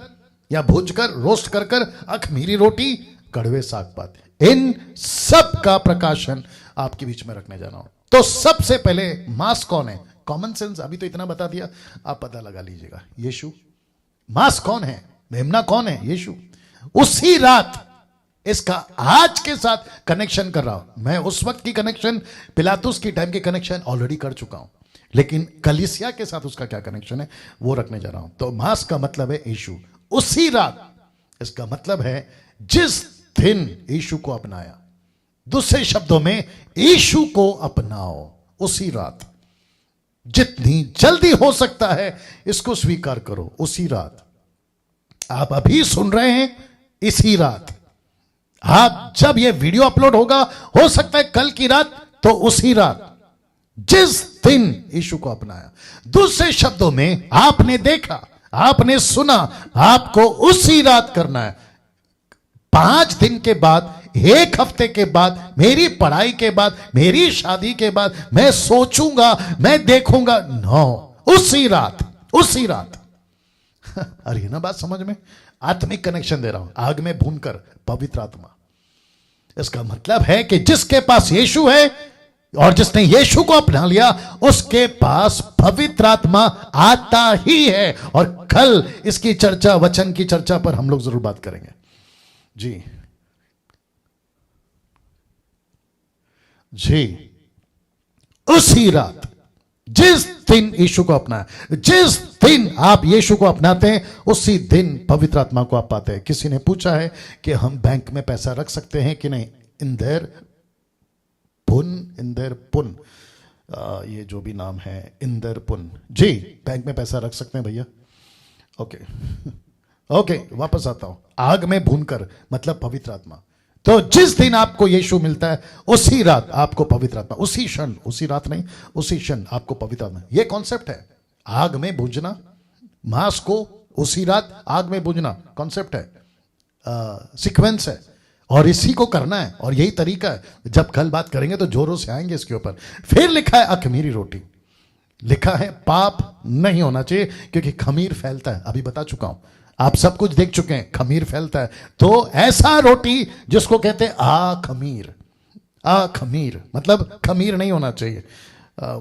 या भूंजकर, रोस्ट कर अखमीरी रोटी, कड़वे साग पात, इन सब का प्रकाशन आपके बीच में रखने जा रहा हूं। तो सबसे पहले मांस कौन है? कॉमन सेंस अभी तो इतना बता दिया, आप पता लगा लीजिएगा। यीशु। मांस कौन है? मेमना कौन है? यीशु। उसी रात इसका आज के साथ कनेक्शन कर रहा हूं मैं। उस वक्त की कनेक्शन, पिलातुस की टाइम की कनेक्शन ऑलरेडी कर चुका हूं, लेकिन कलीसिया के साथ उसका क्या कनेक्शन है वो रखने जा रहा हूं। तो मांस का मतलब है यीशु। उसी रात, इसका मतलब है जिस दिन यीशु को अपनाया। दूसरे शब्दों में, यीशु को अपनाओ उसी रात। जितनी जल्दी हो सकता है इसको स्वीकार करो उसी रात। आप अभी सुन रहे हैं, इसी रात। आप जब यह वीडियो अपलोड होगा, हो सकता है कल की रात, तो उसी रात जिस दिन यीशु को अपनाया। दूसरे शब्दों में, आपने देखा, आपने सुना, आपको उसी रात करना है। 5 दिन के बाद, 1 हफ्ते के बाद, मेरी पढ़ाई के बाद, मेरी शादी के बाद, मैं सोचूंगा, मैं देखूंगा, नो, उसी रात, उसी रात। अरे ना बात समझ में? आत्मिक कनेक्शन दे रहा हूं, आग में भूनकर, पवित्र आत्मा। इसका मतलब है कि जिसके पास यीशु है और जिसने यीशु को अपना लिया, उसके पास पवित्र आत्मा आता ही है। और कल इसकी चर्चा, वचन की चर्चा पर हम लोग जरूर बात करेंगे जी। जी, उसी रात, जिस दिन यीशु को अपनाया, जिस दिन आप यीशु को अपनाते हैं, उसी दिन पवित्र आत्मा को आप पाते हैं। किसी ने पूछा है कि हम बैंक में पैसा रख सकते हैं कि नहीं? इंदर पुन, ये जो भी नाम है, इंदर पुन जी, बैंक में पैसा रख सकते हैं भैया। ओके, वापस आता हूं। आग में भूनकर मतलब पवित्र आत्मा। तो जिस दिन आपको यीशु मिलता है, उसी रात आपको पवित्र आत्मा, उसी क्षण, उसी रात नहीं, उसी क्षण आपको पवित्र आत्मा। यह कॉन्सेप्ट है, आग में भूंजना, मांस को उसी रात आग में भूंजना, कॉन्सेप्ट है, सीक्वेंस है, और इसी को करना है। और यही तरीका है। जब कल बात करेंगे तो जोरों से आएंगे इसके ऊपर। फिर लिखा है अखमीरी रोटी, लिखा है पाप नहीं होना चाहिए क्योंकि खमीर फैलता है। अभी बता चुका हूं, आप सब कुछ देख चुके हैं, खमीर फैलता है। तो ऐसा रोटी जिसको कहते हैं खमीर, खमीर मतलब खमीर नहीं होना चाहिए।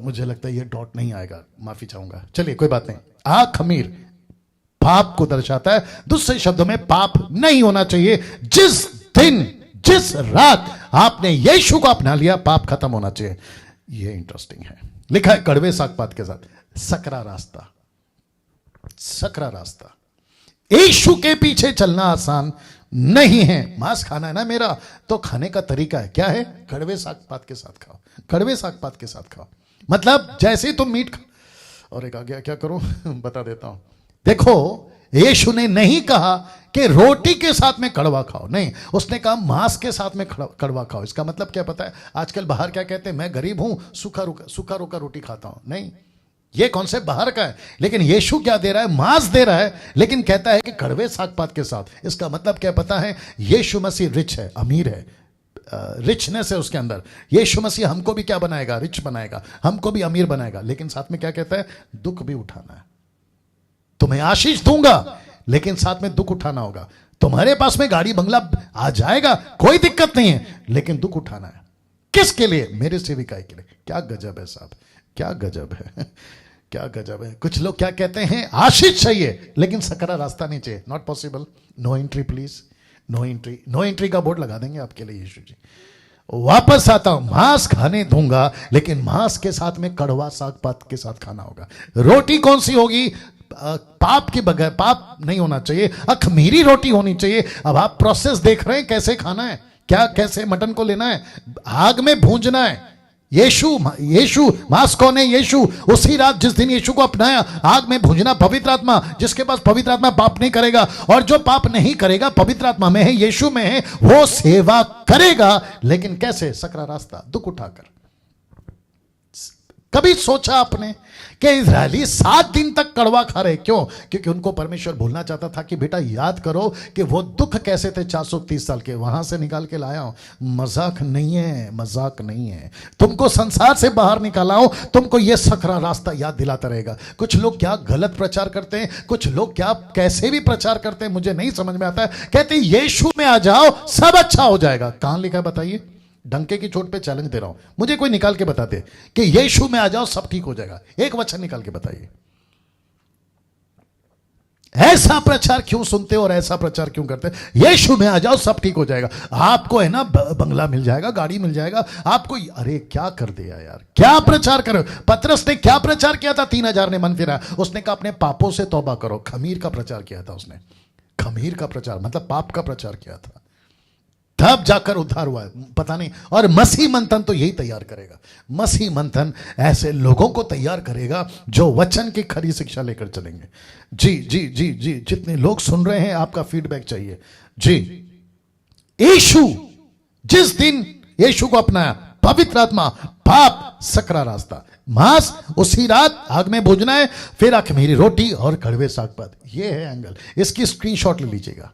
मुझे लगता है ये डॉट नहीं आएगा, माफी चाहूंगा, चलिए कोई बात नहीं। खमीर पाप को दर्शाता है। दूसरे शब्दों में, पाप नहीं होना चाहिए। जिस दिन, जिस रात आपने यीशु को अपना लिया, पाप खत्म होना चाहिए। ये इंटरेस्टिंग है। लिखा है कड़वे सागपात के साथ, सकरा रास्ता, सकरा रास्ता। यीशु के पीछे चलना आसान नहीं है। मांस खाना है ना मेरा, तो खाने का तरीका है, क्या है? कड़वे सागपात के साथ खाओ, कड़वे सागपात के साथ खाओ। मतलब जैसे तुम मीट खाओ। और एक आ गया, क्या करूं? बता देता हूं। देखो, यीशु ने नहीं कहा कि रोटी के साथ में कड़वा खाओ, नहीं, उसने कहा मांस के साथ में कड़वा खाओ। इसका मतलब क्या पता है? आजकल बाहर क्या कहते हैं, मैं गरीब हूं, सूखा रोका रोटी खाता हूं। नहीं, ये कॉन्सेप्ट बाहर का है। लेकिन यीशु क्या दे रहा है? मांस दे रहा है, लेकिन कहता है कि कड़वे सागपात के साथ। इसका मतलब क्या पता है? यीशु मसीह रिच है, अमीर है, रिचनेस है उसके अंदर। यीशु मसीह हमको भी क्या बनाएगा? रिच बनाएगा, हमको भी अमीर बनाएगा। लेकिन साथ में क्या कहता है? दुख भी उठाना है। तुम्हें आशीष दूंगा, लेकिन साथ में दुख उठाना होगा। तुम्हारे पास में गाड़ी बंगला आ जाएगा, कोई दिक्कत नहीं है, लेकिन दुख उठाना है। किसके लिए? मेरे सेविकाई के लिए। क्या गजब है साहब, क्या गजब है, क्या गजब है। कुछ लोग क्या कहते हैं, आशीष चाहिए लेकिन सकरा रास्ता नहीं चाहिए। Not possible, no entry please, no entry. No entry का बोर्ड लगा देंगे आपके लिए यीशु जी। वापस आता हूं, मांस खाने दूंगा लेकिन मांस के साथ में कड़वा साग पात के साथ खाना होगा। रोटी कौन सी होगी, पाप के बगैर, पाप नहीं होना चाहिए, अखमीरी रोटी होनी चाहिए। अब आप प्रोसेस देख रहे हैं कैसे खाना है, क्या कैसे मटन को लेना है, आग में भूंजना है। यीशु मांस कौन है, यीशु। उसी रात जिस दिन यीशु को अपनाया, आग में भूंजना पवित्र आत्मा। जिसके पास पवित्र आत्मा पाप नहीं करेगा, और जो पाप नहीं करेगा पवित्र आत्मा में है, यीशु में है, वो सेवा करेगा। लेकिन कैसे, सकरा रास्ता, दुख उठाकर। कभी सोचा आपने कि इजरायली 7 दिन तक कड़वा खा रहे, क्यों? क्योंकि उनको परमेश्वर भूलना चाहता था कि बेटा याद करो कि वो दुख कैसे थे 430 साल के, वहां से निकाल के लाया हूं। मजाक नहीं है, मजाक नहीं है। तुमको संसार से बाहर निकाला हूं, तुमको ये सकरा रास्ता याद दिलाता रहेगा। कुछ लोग क्या गलत प्रचार करते हैं, कुछ लोग क्या कैसे भी प्रचार करते हैं, मुझे नहीं समझ में आता है। कहते हैं यीशु में आ जाओ सब अच्छा हो जाएगा। कहां लिखा है बताइए? डंके की चोट पे चैलेंज दे रहा हूं, मुझे कोई निकाल के बताते कि यीशु में आ जाओ सब ठीक हो जाएगा। एक वचन निकाल के बताइए। ऐसा प्रचार क्यों सुनते हो और ऐसा प्रचार क्यों करते? यीशु में आ जाओ सब ठीक हो जाएगा। आपको है ना बंगला मिल जाएगा, गाड़ी मिल जाएगा आपको। अरे क्या कर दिया यार, क्या प्रचार करो। पतरस ने क्या प्रचार किया था? 3000 ने मन फिरा। उसने कहा अपने पापों से तौबा करो। खमीर का प्रचार किया था उसने। खमीर का प्रचार मतलब पाप का प्रचार किया था, तब जाकर उद्धार हुआ है। पता नहीं। और मसीह मंथन तो यही तैयार करेगा। मसीह मंथन ऐसे लोगों को तैयार करेगा जो वचन की खरी शिक्षा लेकर चलेंगे। जी जी जी जी, जितने लोग सुन रहे हैं आपका फीडबैक चाहिए जी। यीशु जिस दिन यीशु को अपनाया, पवित्र आत्मा, पाप, सकरा रास्ता, मांस उसी रात आग में भूजना है, फिर अखमीरी रोटी और कड़वे साग पात। ये है एंगल। इसकी स्क्रीनशॉट ले लीजिएगा।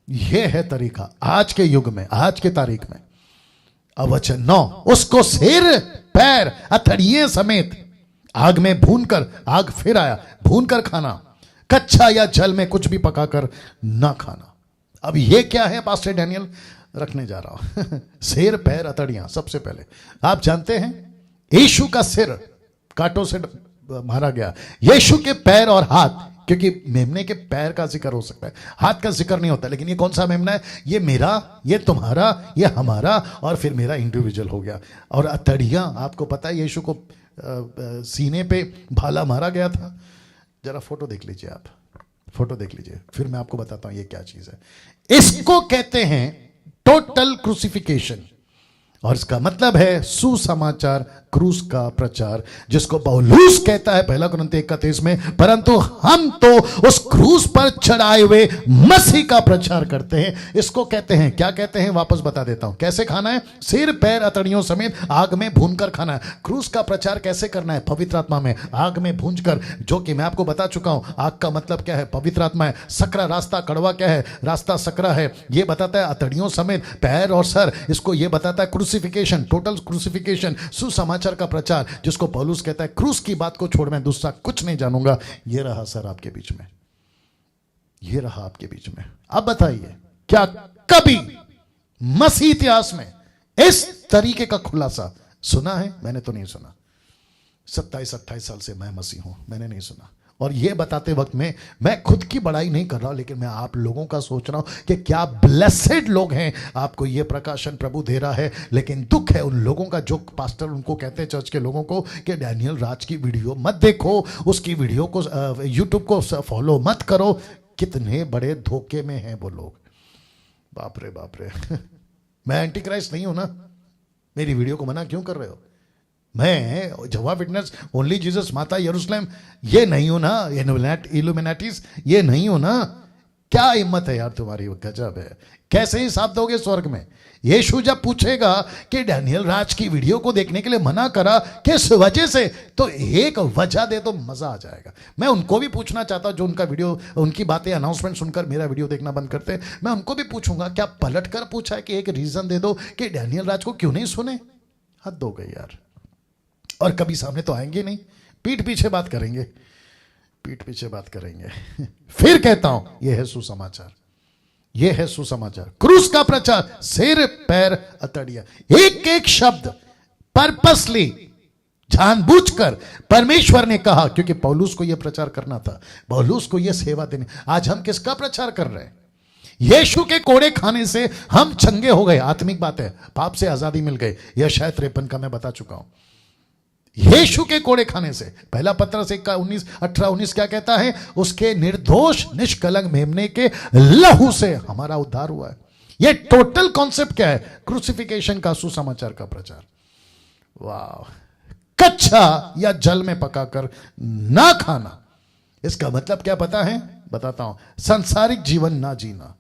यह है तरीका आज के युग में, आज के तारीख में। अब वचन 9, उसको सिर पैर हथड़िए समेत आग में भूनकर, आग फिर आया, भूनकर खाना, कच्चा या जल में कुछ भी पकाकर ना खाना। अब यह क्या है पास्टर डैनियल? रखने जा रहा हूं। सिर पैर हथड़ियां। सबसे पहले आप जानते हैं यीशु का सिर कांटों से मारा गया, यीशु के पैर और हाथ, क्योंकि मेमने के पैर का जिक्र हो सकता है, हाथ का जिक्र नहीं होता। लेकिन ये कौन सा मेमना है? ये मेरा, ये तुम्हारा, ये हमारा, और फिर मेरा इंडिविजुअल हो गया। और अतड़ियां, आपको पता है यीशु को सीने पे भाला मारा गया था। जरा फोटो देख लीजिए, आप फोटो देख लीजिए, फिर मैं आपको बताता हूं ये क्या चीज है। इसको कहते हैं टोटल क्रूसिफिकेशन, और इसका मतलब है सुसमाचार, क्रूस का प्रचार, जिसको पौलुस कहता है 1 कुरिन्थी 31 में, परंतु हम तो उस क्रूस पर चढ़ाए हुए मसीह का प्रचार करते हैं। इसको कहते हैं, क्या कहते हैं? वापस बता देता हूं कैसे खाना है। सिर पैर अतड़ियों समेत आग में भूनकर खाना है। क्रूस का प्रचार कैसे करना है? पवित्र आत्मा में, आग में भूनकर, जो कि मैं आपको बता चुका हूं। आग का मतलब क्या है? पवित्र आत्मा है। सकरा रास्ता, कड़वा क्या है? रास्ता सकरा है। यह बताता है अतड़ियों समेत पैर और सर, इसको यह बताता है क्रूसिफिकेशन, टोटल क्रूसिफिकेशन, सुसमाचार का प्रचार, जिसको पौलुस कहता है क्रूस की बात को छोड़ मैं दूसरा कुछ नहीं जानूंगा। ये रहा सर आपके बीच में, ये रहा आपके बीच में। अब बताइए, क्या कभी मसीह इतिहास में इस तरीके का खुलासा सुना है? मैंने तो नहीं सुना। 27-28 साल से मैं मसीह हूं, मैंने नहीं सुना। और ये बताते वक्त में मैं खुद की बड़ाई नहीं कर रहा, लेकिन मैं आप लोगों का सोच रहा हूं कि क्या ब्लेसेड लोग हैं, आपको ये प्रकाशन प्रभु दे रहा है। लेकिन दुख है उन लोगों का जो पास्टर उनको कहते हैं, चर्च के लोगों को, कि डैनियल राज की वीडियो मत देखो, उसकी वीडियो को यूट्यूब को फॉलो मत करो। कितने बड़े धोखे में हैं वो लोग, बाप रे बाप रे। मैं एंटी क्राइस्ट नहीं हूं ना, मेरी वीडियो को मना क्यों कर रहे हो? मैं जवा विटनेस, ओनली जीसस, माता यरूशलेम, ये नहीं हो ना, इल्यूमिनाटीज, ये नहीं हो ना। क्या हिम्मत है यार तुम्हारी, गजब है। कैसे हिसाब दोगे स्वर्ग में? यीशु जब पूछेगा कि डैनियल राज की वीडियो को देखने के लिए मना करा किस वजह से, तो एक वजह दे तो मजा आ जाएगा। मैं उनको भी पूछना चाहता हूं जो उनका वीडियो, उनकी बातें, अनाउंसमेंट सुनकर मेरा वीडियो देखना बंद करते हैं। मैं उनको भी पूछूंगा, क्या पलट कर पूछा है कि एक रीजन दे दो कि डैनियल राज को क्यों नहीं सुने? हद हो गई यार। और कभी सामने तो आएंगे नहीं, पीठ पीछे बात करेंगे, पीठ पीछे बात करेंगे। फिर कहता हूं, यह है सुसमाचार, यह है सुसमाचार, क्रूस का प्रचार, सिर पैर अतड़िया, एक एक शब्द पर्पसली जानबूझकर परमेश्वर ने कहा, क्योंकि पौलुस को यह प्रचार करना था, पौलुस को यह सेवा देनी। आज हम किसका प्रचार कर रहे हैं? यीशु के कोड़े खाने से हम चंगे हो गए, आत्मिक बात है, पाप से आजादी मिल गई। यह शायद 53 का मैं बता चुका हूं। यीशु के कोड़े खाने से, पहला पत्रस 1:18-19 क्या कहता है? उसके निर्दोष निष्कलंक मेमने के लहू से हमारा उद्धार हुआ है। यह टोटल कॉन्सेप्ट क्या है? क्रूसिफिकेशन का, सुसमाचार का प्रचार। वाह! कच्चा या जल में पकाकर ना खाना, इसका मतलब क्या पता है? बताता हूं। सांसारिक जीवन ना जीना।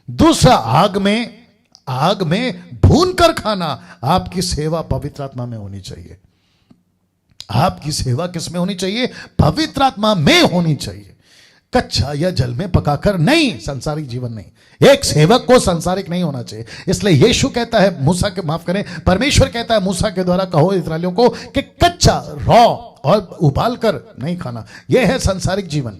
दूसरा, आग में भून कर खाना। आपकी सेवा पवित्र आत्मा में होनी चाहिए। आपकी सेवा किस में होनी चाहिए? पवित्र आत्मा में होनी चाहिए। कच्चा या जल में पकाकर नहीं, सांसारिक जीवन नहीं। एक सेवक को सांसारिक नहीं होना चाहिए। इसलिए यीशु कहता है, मूसा के, माफ करें, परमेश्वर कहता है मूसा के द्वारा, कहो इस्राएलियों को कि कच्चा, रॉ और उबाल कर नहीं खाना। यह है सांसारिक जीवन,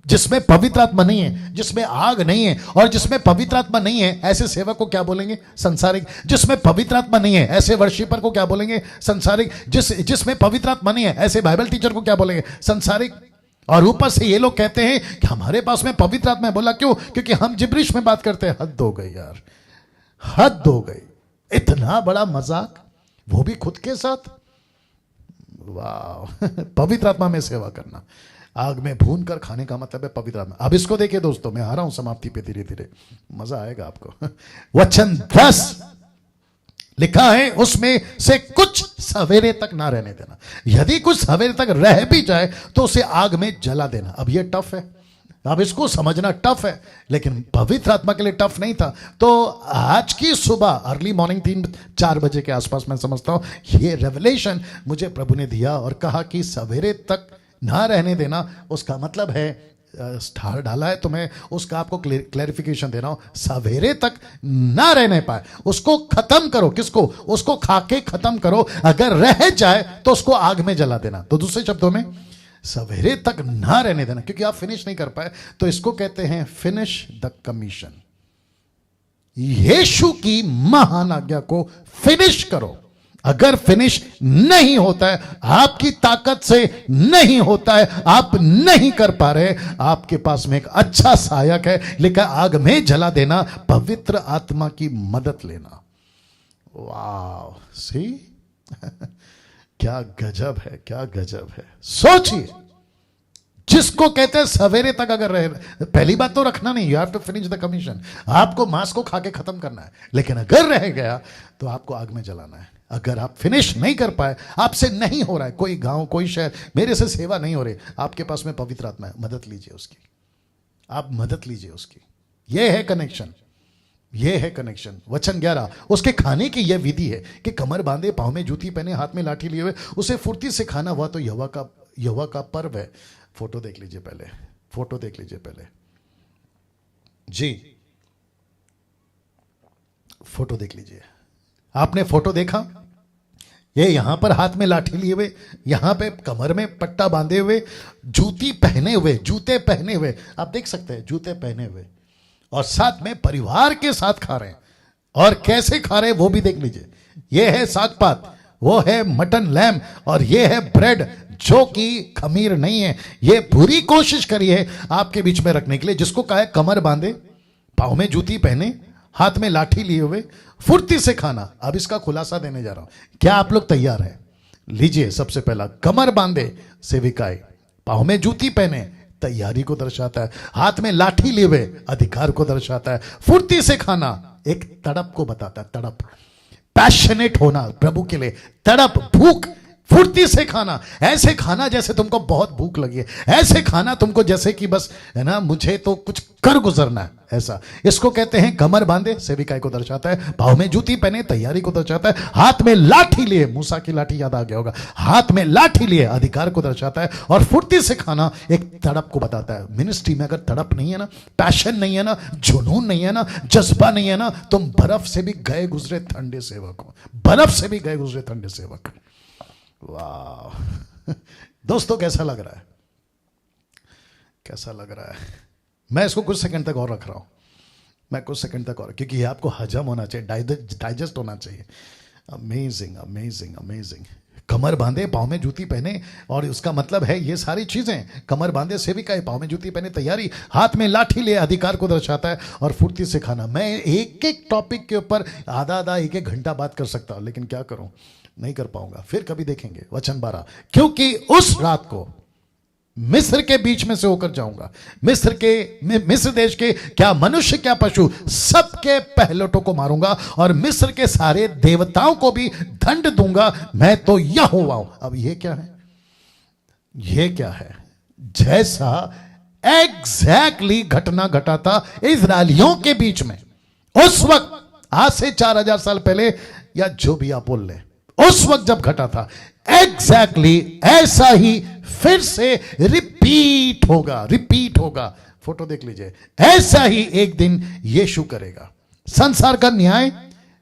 जिसमें पवित्र आत्मा नहीं है, जिसमें आग नहीं है और जिसमें पवित्र आत्मा नहीं है। ऐसे सेवक को क्या बोलेंगे? संसारिक। जिसमें पवित्र आत्मा नहीं है, ऐसे वर्शिपर को क्या बोलेंगे? संसारिक। जिसमें पवित्र आत्मा नहीं है, ऐसे बाइबल टीचर को क्या बोलेंगे? संसारिक। और ऊपर से ये लोग कहते हैं कि हमारे पास में पवित्र आत्मा है। बोला क्यों? क्योंकि हम जिब्रिश में बात करते हैं। हद हो गई यार, हद हो गई। इतना बड़ा मजाक, वो भी खुद के साथ। वाह! पवित्र आत्मा में सेवा करना, आग में भून कर खाने का मतलब है पवित्र आत्मा। अब इसको देखिए दोस्तों, मैं आ रहा हूं समाप्ति पे धीरे धीरे, मजा आएगा आपको। वचन 10 लिखा है, उसमें से कुछ सवेरे तक ना रहने देना। यदि कुछ सवेरे तक रह भी जाए तो उसे आग में जला देना। अब ये टफ है, अब इसको समझना टफ है, लेकिन पवित्र आत्मा के लिए टफ नहीं था। तो आज की सुबह अर्ली मॉर्निंग 3-4 बजे के आसपास मैं समझता हूं ये रेवलेशन मुझे प्रभु ने दिया और कहा कि सवेरे तक ना रहने देना। उसका मतलब है, स्टार डाला है तो मैं उसका आपको क्लैरिफिकेशन दे रहा हूं। सवेरे तक ना रहने पाए, उसको खत्म करो। किसको? उसको खा के खत्म करो। अगर रह जाए तो उसको आग में जला देना। तो दूसरे शब्दों में, सवेरे तक ना रहने देना, क्योंकि आप फिनिश नहीं कर पाए तो इसको कहते हैं फिनिश द कमीशन। यीशु की महान आज्ञा को फिनिश करो। अगर फिनिश नहीं होता है, आपकी ताकत से नहीं होता है, आप नहीं कर पा रहे, आपके पास में एक अच्छा सहायक है, लेकिन आग में जला देना, पवित्र आत्मा की मदद लेना। वाह! सी क्या गजब है, क्या गजब है। सोचिए, जिसको कहते हैं सवेरे तक अगर रहे, पहली बात तो रखना नहीं, you have to finish the commission. आपको मांस को खा के खत्म करना है, लेकिन अगर रह गया तो आपको आग में जलाना है। अगर आप फिनिश नहीं कर पाए, आपसे नहीं हो रहा है, कोई गांव, कोई शहर, मेरे से सेवा नहीं हो रही, आपके पास में पवित्र आत्मा है, मदद लीजिए उसकी। आप मदद लीजिए उसकी। यह है कनेक्शन, यह है कनेक्शन। वचन 11, उसके खाने की यह विधि है कि कमर बांधे, पांव में जूती पहने, हाथ में लाठी लिए हुए उसे फुर्ती से खाना। हुआ तो यहोवा का पर्व है। फोटो देख लीजिए पहले, फोटो देख लीजिए पहले जी, फोटो देख लीजिए। आपने फोटो देखा? ये यहां पर हाथ में लाठी लिए हुए, यहां पे कमर में पट्टा बांधे हुए, जूती पहने हुए, जूते पहने हुए, आप देख सकते हैं जूते पहने हुए, और साथ में परिवार के साथ खा रहे हैं। और कैसे खा रहे हैं वो भी देख लीजिए। ये है साग पात, वो है मटन लैम, और ये है ब्रेड जो कि खमीर नहीं है। ये पूरी कोशिश करिए आपके बीच में रखने के लिए, जिसको कहा है कमर बांधे, पांव में जूती पहने, हाथ में लाठी लिए हुए, फुर्ती से खाना। अब इसका खुलासा देने जा रहा हूं, क्या आप लोग तैयार हैं? लीजिए, सबसे पहला, कमर बांधे सेविकाई, पांव में जूती पहने तैयारी को दर्शाता है, हाथ में लाठी लिए हुए अधिकार को दर्शाता है, फुर्ती से खाना एक तड़प को बताता है, तड़प, पैशनेट होना प्रभु के लिए, तड़प, भूख, फुर्ती से खाना। ऐसे खाना जैसे तुमको बहुत भूख लगी है, ऐसे खाना तुमको जैसे कि बस है ना, मुझे तो कुछ कर गुजरना है, ऐसा। इसको कहते हैं कमर बांधे, सेविकाई को दर्शाता है, पांव में जूती पहने तैयारी को दर्शाता है, हाथ में लाठी लिए, मूसा की लाठी याद आ गया होगा, हाथ में लाठी लिए अधिकार को दर्शाता है, और फुर्ती से खाना एक तड़प को बताता है। मिनिस्ट्री में अगर तड़प नहीं है ना, पैशन नहीं है ना, जुनून नहीं है ना, जज्बा नहीं है ना, तुम बर्फ से भी गए गुजरे ठंडे सेवक हो, बर्फ से भी गए गुजरे ठंडे सेवक। वाह दोस्तों, कैसा लग रहा है? कैसा लग रहा है? मैं इसको कुछ सेकंड तक और रख रहा हूं, मैं कुछ सेकंड तक और, क्योंकि ये आपको हजम होना चाहिए, डाइजेस्ट होना चाहिए। Amazing, amazing, amazing. कमर बांधे, पाँव में जूती पहने, और उसका मतलब है ये सारी चीजें, कमर बांधे सेविका है, पाँव में जूती पहने तैयारी, हाथ में लाठी ले, अधिकार को दर्शाता है, और फुर्ती से खाना। मैं एक एक टॉपिक के ऊपर आधा आधा एक एक घंटा बात कर सकता हूं, लेकिन क्या करूं, नहीं कर पाऊंगा। फिर कभी देखेंगे। वचन 12, क्योंकि उस रात को मिस्र के बीच में से होकर जाऊंगा, मिस्र देश के क्या मनुष्य क्या पशु सबके पहलौठों को मारूंगा, और मिस्र के सारे देवताओं को भी दंड दूंगा, मैं तो यहोवा हूं। अब ये क्या है, ये क्या है? जैसा एग्जैक्टली घटना घटा था इजरायलियों के बीच में उस वक्त, आज से 4000 साल पहले, या जो भी आप बोल ले, उस वक्त जब घटा था, एग्जैक्टली ऐसा ही फिर से रिपीट होगा, रिपीट होगा। फोटो देख लीजिए। ऐसा ही एक दिन यीशु करेगा। संसार का न्याय,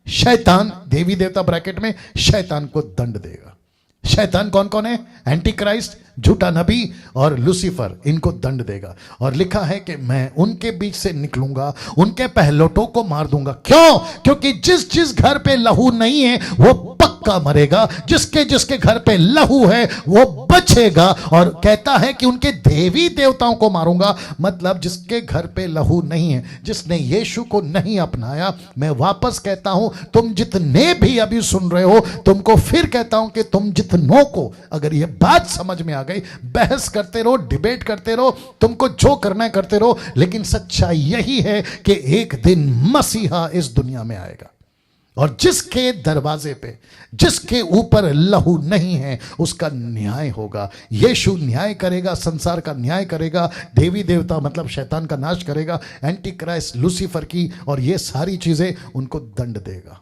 शैतान, देवी देवता ब्रैकेट में, शैतान को दंड देगा। शैतान कौन कौन है? एंटी क्राइस्ट, झूठा नबी और लूसीफर, इनको दंड देगा। और लिखा है कि मैं उनके बीच से निकलूंगा, उनके पहलौठों को मार दूंगा। क्यों? क्योंकि जिस घर पे लहू नहीं है वो पक्का मरेगा, जिसके घर पे लहू है वो बचेगा। और कहता है कि उनके देवी देवताओं को मारूंगा, मतलब जिसके घर पे लहू नहीं है, जिसने यीशु को नहीं अपनाया। मैं वापस कहता हूं, तुम जितने भी अभी सुन रहे हो, तुमको फिर कहता हूं कि तुम जितनों को अगर ये बात समझ में आ गई, बहस करते रहो, डिबेट करते रहो, तुमको जो करना है करते रहो, लेकिन सच्चाई यही है कि एक दिन मसीहा इस दुनिया में आएगा, और जिसके दरवाजे पे, जिसके ऊपर लहू नहीं है, उसका न्याय होगा। यीशु न्याय करेगा, संसार का न्याय करेगा, देवी देवता मतलब शैतान का नाश करेगा, एंटी क्राइस्ट लूसीफर की और ये सारी चीजें उनको दंड देगा।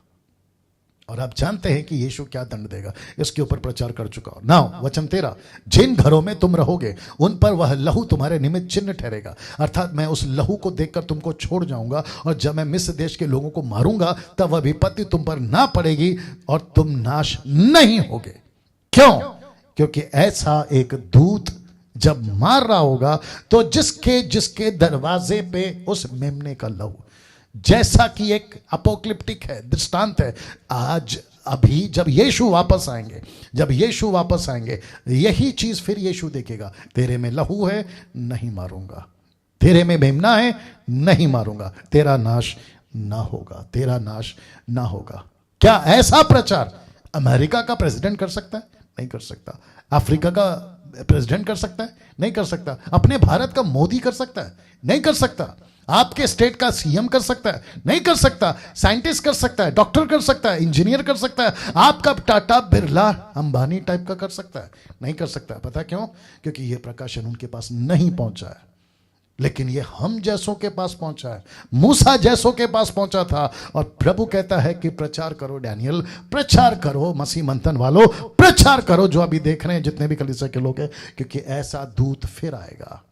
और आप जानते हैं कि यीशु क्या दंड देगा, इसके ऊपर प्रचार कर चुका हूं। नाउ वचन 13, जिन घरों में तुम रहोगे उन पर वह लहू तुम्हारे निमित्त चिन्ह ठहरेगा। अर्थात मैं उस लहू को देखकर तुमको छोड़ जाऊंगा, और जब मैं मिस्र देश के लोगों को मारूंगा तब वह विपत्ति तुम पर ना पड़ेगी और तुम नाश नहीं होगे। क्यों? क्योंकि ऐसा एक दूत जब मार रहा होगा तो जिसके दरवाजे पे उस मेमने का लहू, जैसा कि एक अपोक्लिप्टिक है, दृष्टांत है। आज अभी जब यीशु वापस आएंगे, जब यीशु वापस आएंगे, यही चीज फिर यीशु देखेगा। तेरे में लहू है, नहीं मारूंगा। तेरे में मेमना है, नहीं मारूंगा। तेरा नाश ना होगा, तेरा नाश ना होगा। क्या ऐसा प्रचार अमेरिका का प्रेसिडेंट कर सकता है? नहीं कर सकता। अफ्रीका का प्रेसिडेंट कर सकता है? नहीं कर सकता। अपने भारत का मोदी कर सकता है? नहीं कर सकता। आपके स्टेट का सीएम कर सकता है? नहीं कर सकता। साइंटिस्ट कर सकता है, डॉक्टर कर सकता है, इंजीनियर कर सकता है, आपका टाटा बिरला अंबानी टाइप का कर सकता है? नहीं कर सकता। पता क्यों? क्योंकि यह प्रकाशन उनके पास नहीं पहुंचा है, लेकिन ये हम जैसों के पास पहुंचा है, मूसा जैसों के पास पहुंचा था। और प्रभु कहता है कि प्रचार करो डैनियल, प्रचार करो मसीह मंथन वालों, प्रचार करो जो अभी देख रहे हैं जितने भी कलीसिया के लोग हैं, क्योंकि ऐसा दूत फिर आएगा,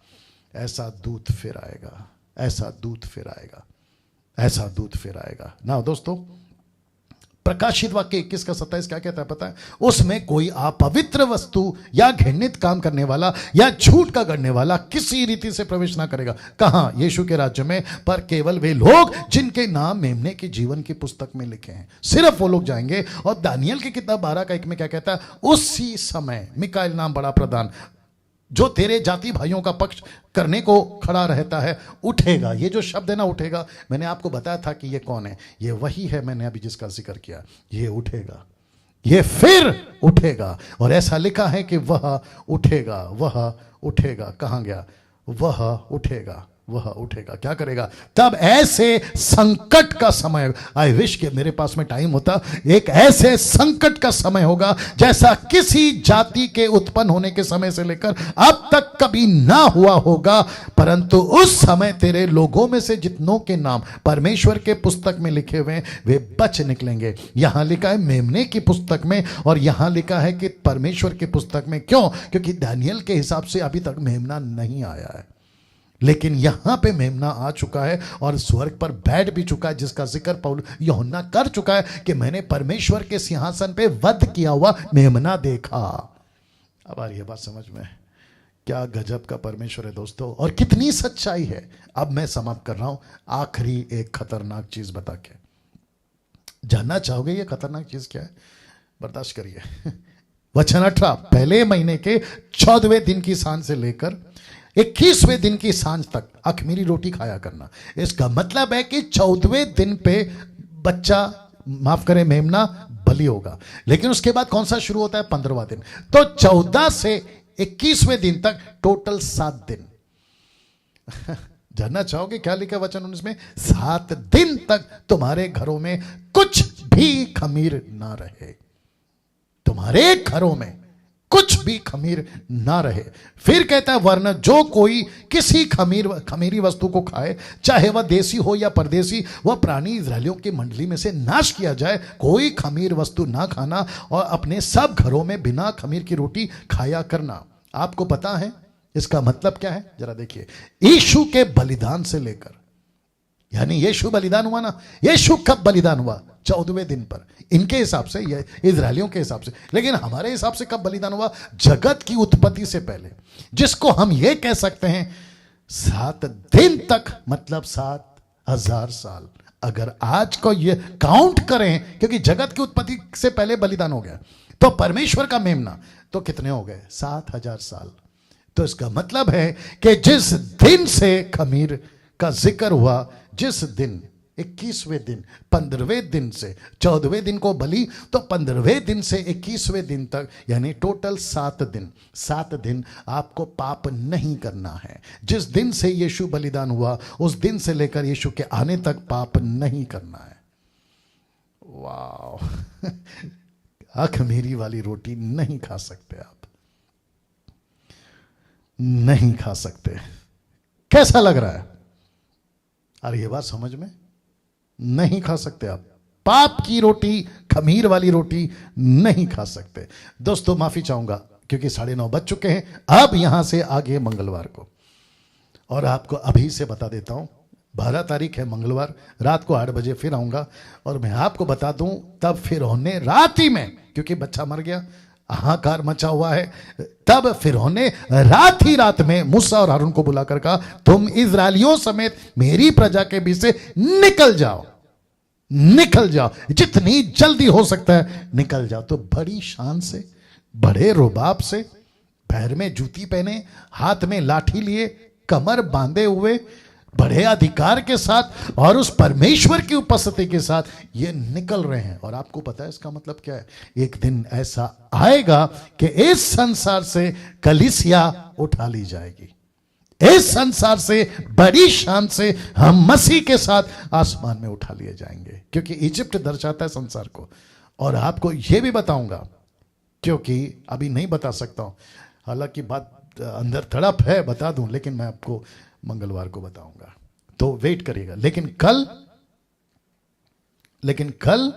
ऐसा दूत फिर आएगा, ऐसा दूत फिर आएगा, ऐसा दूत फिर आएगा। ना दोस्तों, प्रकाशित वाक्य 21 का 27 क्या कहता है पता है? उसमें कोई अपवित्र वस्तु या घृणित काम करने वाला या झूठ का गढ़ने वाला किसी रीति से प्रवेश ना करेगा। कहां? यीशु के राज्य में। पर केवल वे लोग जिनके नाम मेमने के जीवन की पुस्तक में लिखे हैं, सिर्फ वो लोग जाएंगे। और दानियल की किताब 12:1 में क्या कहता है? उसी समय मिकाएल नाम बड़ा प्रधान, जो तेरे जाति भाइयों का पक्ष करने को खड़ा रहता है, उठेगा। ये जो शब्द है ना, उठेगा, मैंने आपको बताया था कि ये कौन है। ये वही है मैंने अभी जिसका जिक्र किया। ये उठेगा, ये फिर उठेगा। और ऐसा लिखा है कि वह उठेगा, वह उठेगा। कहां गया? वह उठेगा, वह उठेगा। क्या करेगा? तब ऐसे संकट का समय, आई विश कि मेरे पास में टाइम होता, एक ऐसे संकट का समय होगा जैसा किसी जाति के उत्पन्न होने के समय से लेकर अब तक कभी ना हुआ होगा। परंतु उस समय तेरे लोगों में से जितनों के नाम परमेश्वर के पुस्तक में लिखे हुए वे बच निकलेंगे। यहां लिखा है मेमने की पुस्तक में, और यहां लिखा है कि परमेश्वर की पुस्तक में। क्यों? क्योंकि दानियल के हिसाब से अभी तक मेमना नहीं आया है, लेकिन यहां पे मेमना आ चुका है और स्वर्ग पर बैठ भी चुका है, जिसका जिक्र पौलुस यूहन्ना कर चुका है कि मैंने परमेश्वर के सिंहासन पे वध किया हुआ मेमना देखा। अब आ रही है बात समझ में? क्या गजब का परमेश्वर है दोस्तों, और कितनी सच्चाई है। अब मैं समाप्त कर रहा हूं आखिरी एक खतरनाक चीज बता के। जानना चाहोगे ये खतरनाक चीज क्या है? बर्दाश्त करिए। वचन 18, पहले महीने के 14वें दिन की सांझ से लेकर 21वें दिन की सांझ तक अख़मीरी रोटी खाया करना। इसका मतलब है कि 14वें दिन पे बच्चा, माफ करें, मेमना बलि होगा। लेकिन उसके बाद कौन सा शुरू होता है? 15वां दिन। तो 14 से 21वें दिन तक टोटल 7 दिन। जानना चाहोगे क्या लिखा वचन 19 में? 7 दिन तक तुम्हारे घरों में कुछ भी खमीर ना रहे। तुम्हारे घरों में कुछ भी खमीर ना रहे। फिर कहता है, वरना जो कोई किसी खमीरी वस्तु को खाए, चाहे वह देसी हो या परदेसी, वह प्राणी इजरायलियों की मंडली में से नाश किया जाए। कोई खमीर वस्तु ना खाना और अपने सब घरों में बिना खमीर की रोटी खाया करना। आपको पता है इसका मतलब क्या है? जरा देखिए, यीशु के बलिदान से लेकर, यानी यीशु बलिदान हुआ ना, यीशु कब बलिदान हुआ? 14वें दिन पर, इनके हिसाब से, ये इजरायलियों के हिसाब से। लेकिन हमारे हिसाब से कब बलिदान हुआ? जगत की उत्पत्ति से पहले, जिसको हम ये कह सकते हैं 7 दिन तक, मतलब 7000 साल। अगर आज को ये काउंट करें, क्योंकि जगत की उत्पत्ति से पहले बलिदान हो गया, तो परमेश्वर का मेमना तो कितने हो गए? 7000 साल। तो इसका मतलब है कि जिस दिन से खमीर का जिक्र हुआ, जिस दिन 21वें दिन, 15वें दिन से 14वें दिन को बलि, तो 15वें दिन से 21वें दिन तक, यानी टोटल 7 दिन। 7 दिन आपको पाप नहीं करना है। जिस दिन से यीशु बलिदान हुआ, उस दिन से लेकर यीशु के आने तक पाप नहीं करना है। वाह! अख़मीरी वाली रोटी नहीं खा सकते आप, नहीं खा सकते। कैसा लग रहा है? अरे ये बात समझ में नहीं खा सकते आप। पाप की रोटी, खमीर वाली रोटी नहीं खा सकते। दोस्तों माफी चाहूंगा क्योंकि 9:30 बज चुके हैं। अब यहां से आगे मंगलवार को, और आपको अभी से बता देता हूं, 12 तारीख है मंगलवार, रात को 8 बजे फिर आऊंगा। और मैं आपको बता दूं, तब फिर होने रात ही में, क्योंकि बच्चा मर गया, हाहाकार मचा हुआ है, तब फिर होने रात में मूसा और हारून को बुलाकर कहा, तुम इजरायलियों समेत मेरी प्रजा के बीच से निकल जाओ, निकल जाओ, जितनी जल्दी हो सकता है निकल जाओ। तो बड़ी शान से, बड़े रुबाब से, पैर में जूती पहने, हाथ में लाठी लिए, कमर बांधे हुए, बड़े अधिकार के साथ और उस परमेश्वर की उपस्थिति के साथ ये निकल रहे हैं। और आपको पता है इसका मतलब क्या है? एक दिन ऐसा आएगा कि इस संसार से कलीसिया उठा ली जाएगी। इस संसार से बड़ी शान से हम मसीह के साथ आसमान में उठा लिए जाएंगे, क्योंकि इजिप्ट दर्शाता है संसार को। और आपको यह भी बताऊंगा, क्योंकि अभी नहीं बता सकता हूं, हालांकि बात अंदर तड़प है, बता दूं, लेकिन मैं आपको मंगलवार को बताऊंगा, तो वेट करिएगा। लेकिन कल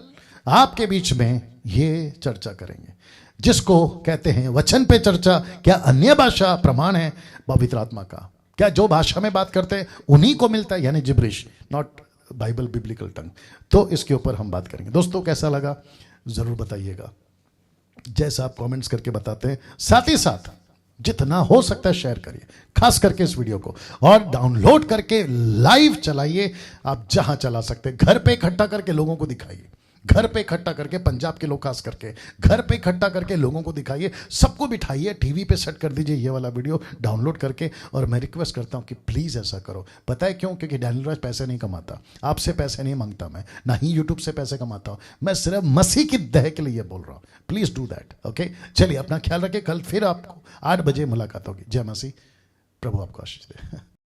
आपके बीच में ये चर्चा करेंगे, जिसको कहते हैं वचन पे चर्चा। क्या अन्य भाषा प्रमाण है पवित्र आत्मा का? क्या जो भाषा में बात करते हैं उन्हीं को मिलता है, यानी जिब्रिश, नॉट बाइबल बिब्लिकल टंग? तो इसके ऊपर हम बात करेंगे। दोस्तों कैसा लगा जरूर बताइएगा, जैसा आप कमेंट्स करके बताते हैं। साथ ही साथ जितना हो सकता है शेयर करिए, खास करके इस वीडियो को, और डाउनलोड करके लाइव चलाइए। आप जहां चला सकते हैं, घर पे इकट्ठा करके लोगों को दिखाइए, घर पे इकट्ठा करके, पंजाब के लोग खास करके घर पे इकट्ठा करके लोगों को दिखाइए, सबको बिठाइए, टीवी पे सेट कर दीजिए ये वाला वीडियो डाउनलोड करके। और मैं रिक्वेस्ट करता हूं कि प्लीज़ ऐसा करो। पता है क्यों? क्योंकि डैनियल राज पैसे नहीं कमाता, आपसे पैसे नहीं मांगता, मैं ना ही यूट्यूब से पैसे कमाता हूं, मैं सिर्फ मसीह की दया के लिए बोल रहा हूं। Please do that, okay? चलिए अपना ख्याल रखिए, कल फिर आपको 8 बजे मुलाकात होगी। जय मसीह, प्रभु आपको आशीष दे।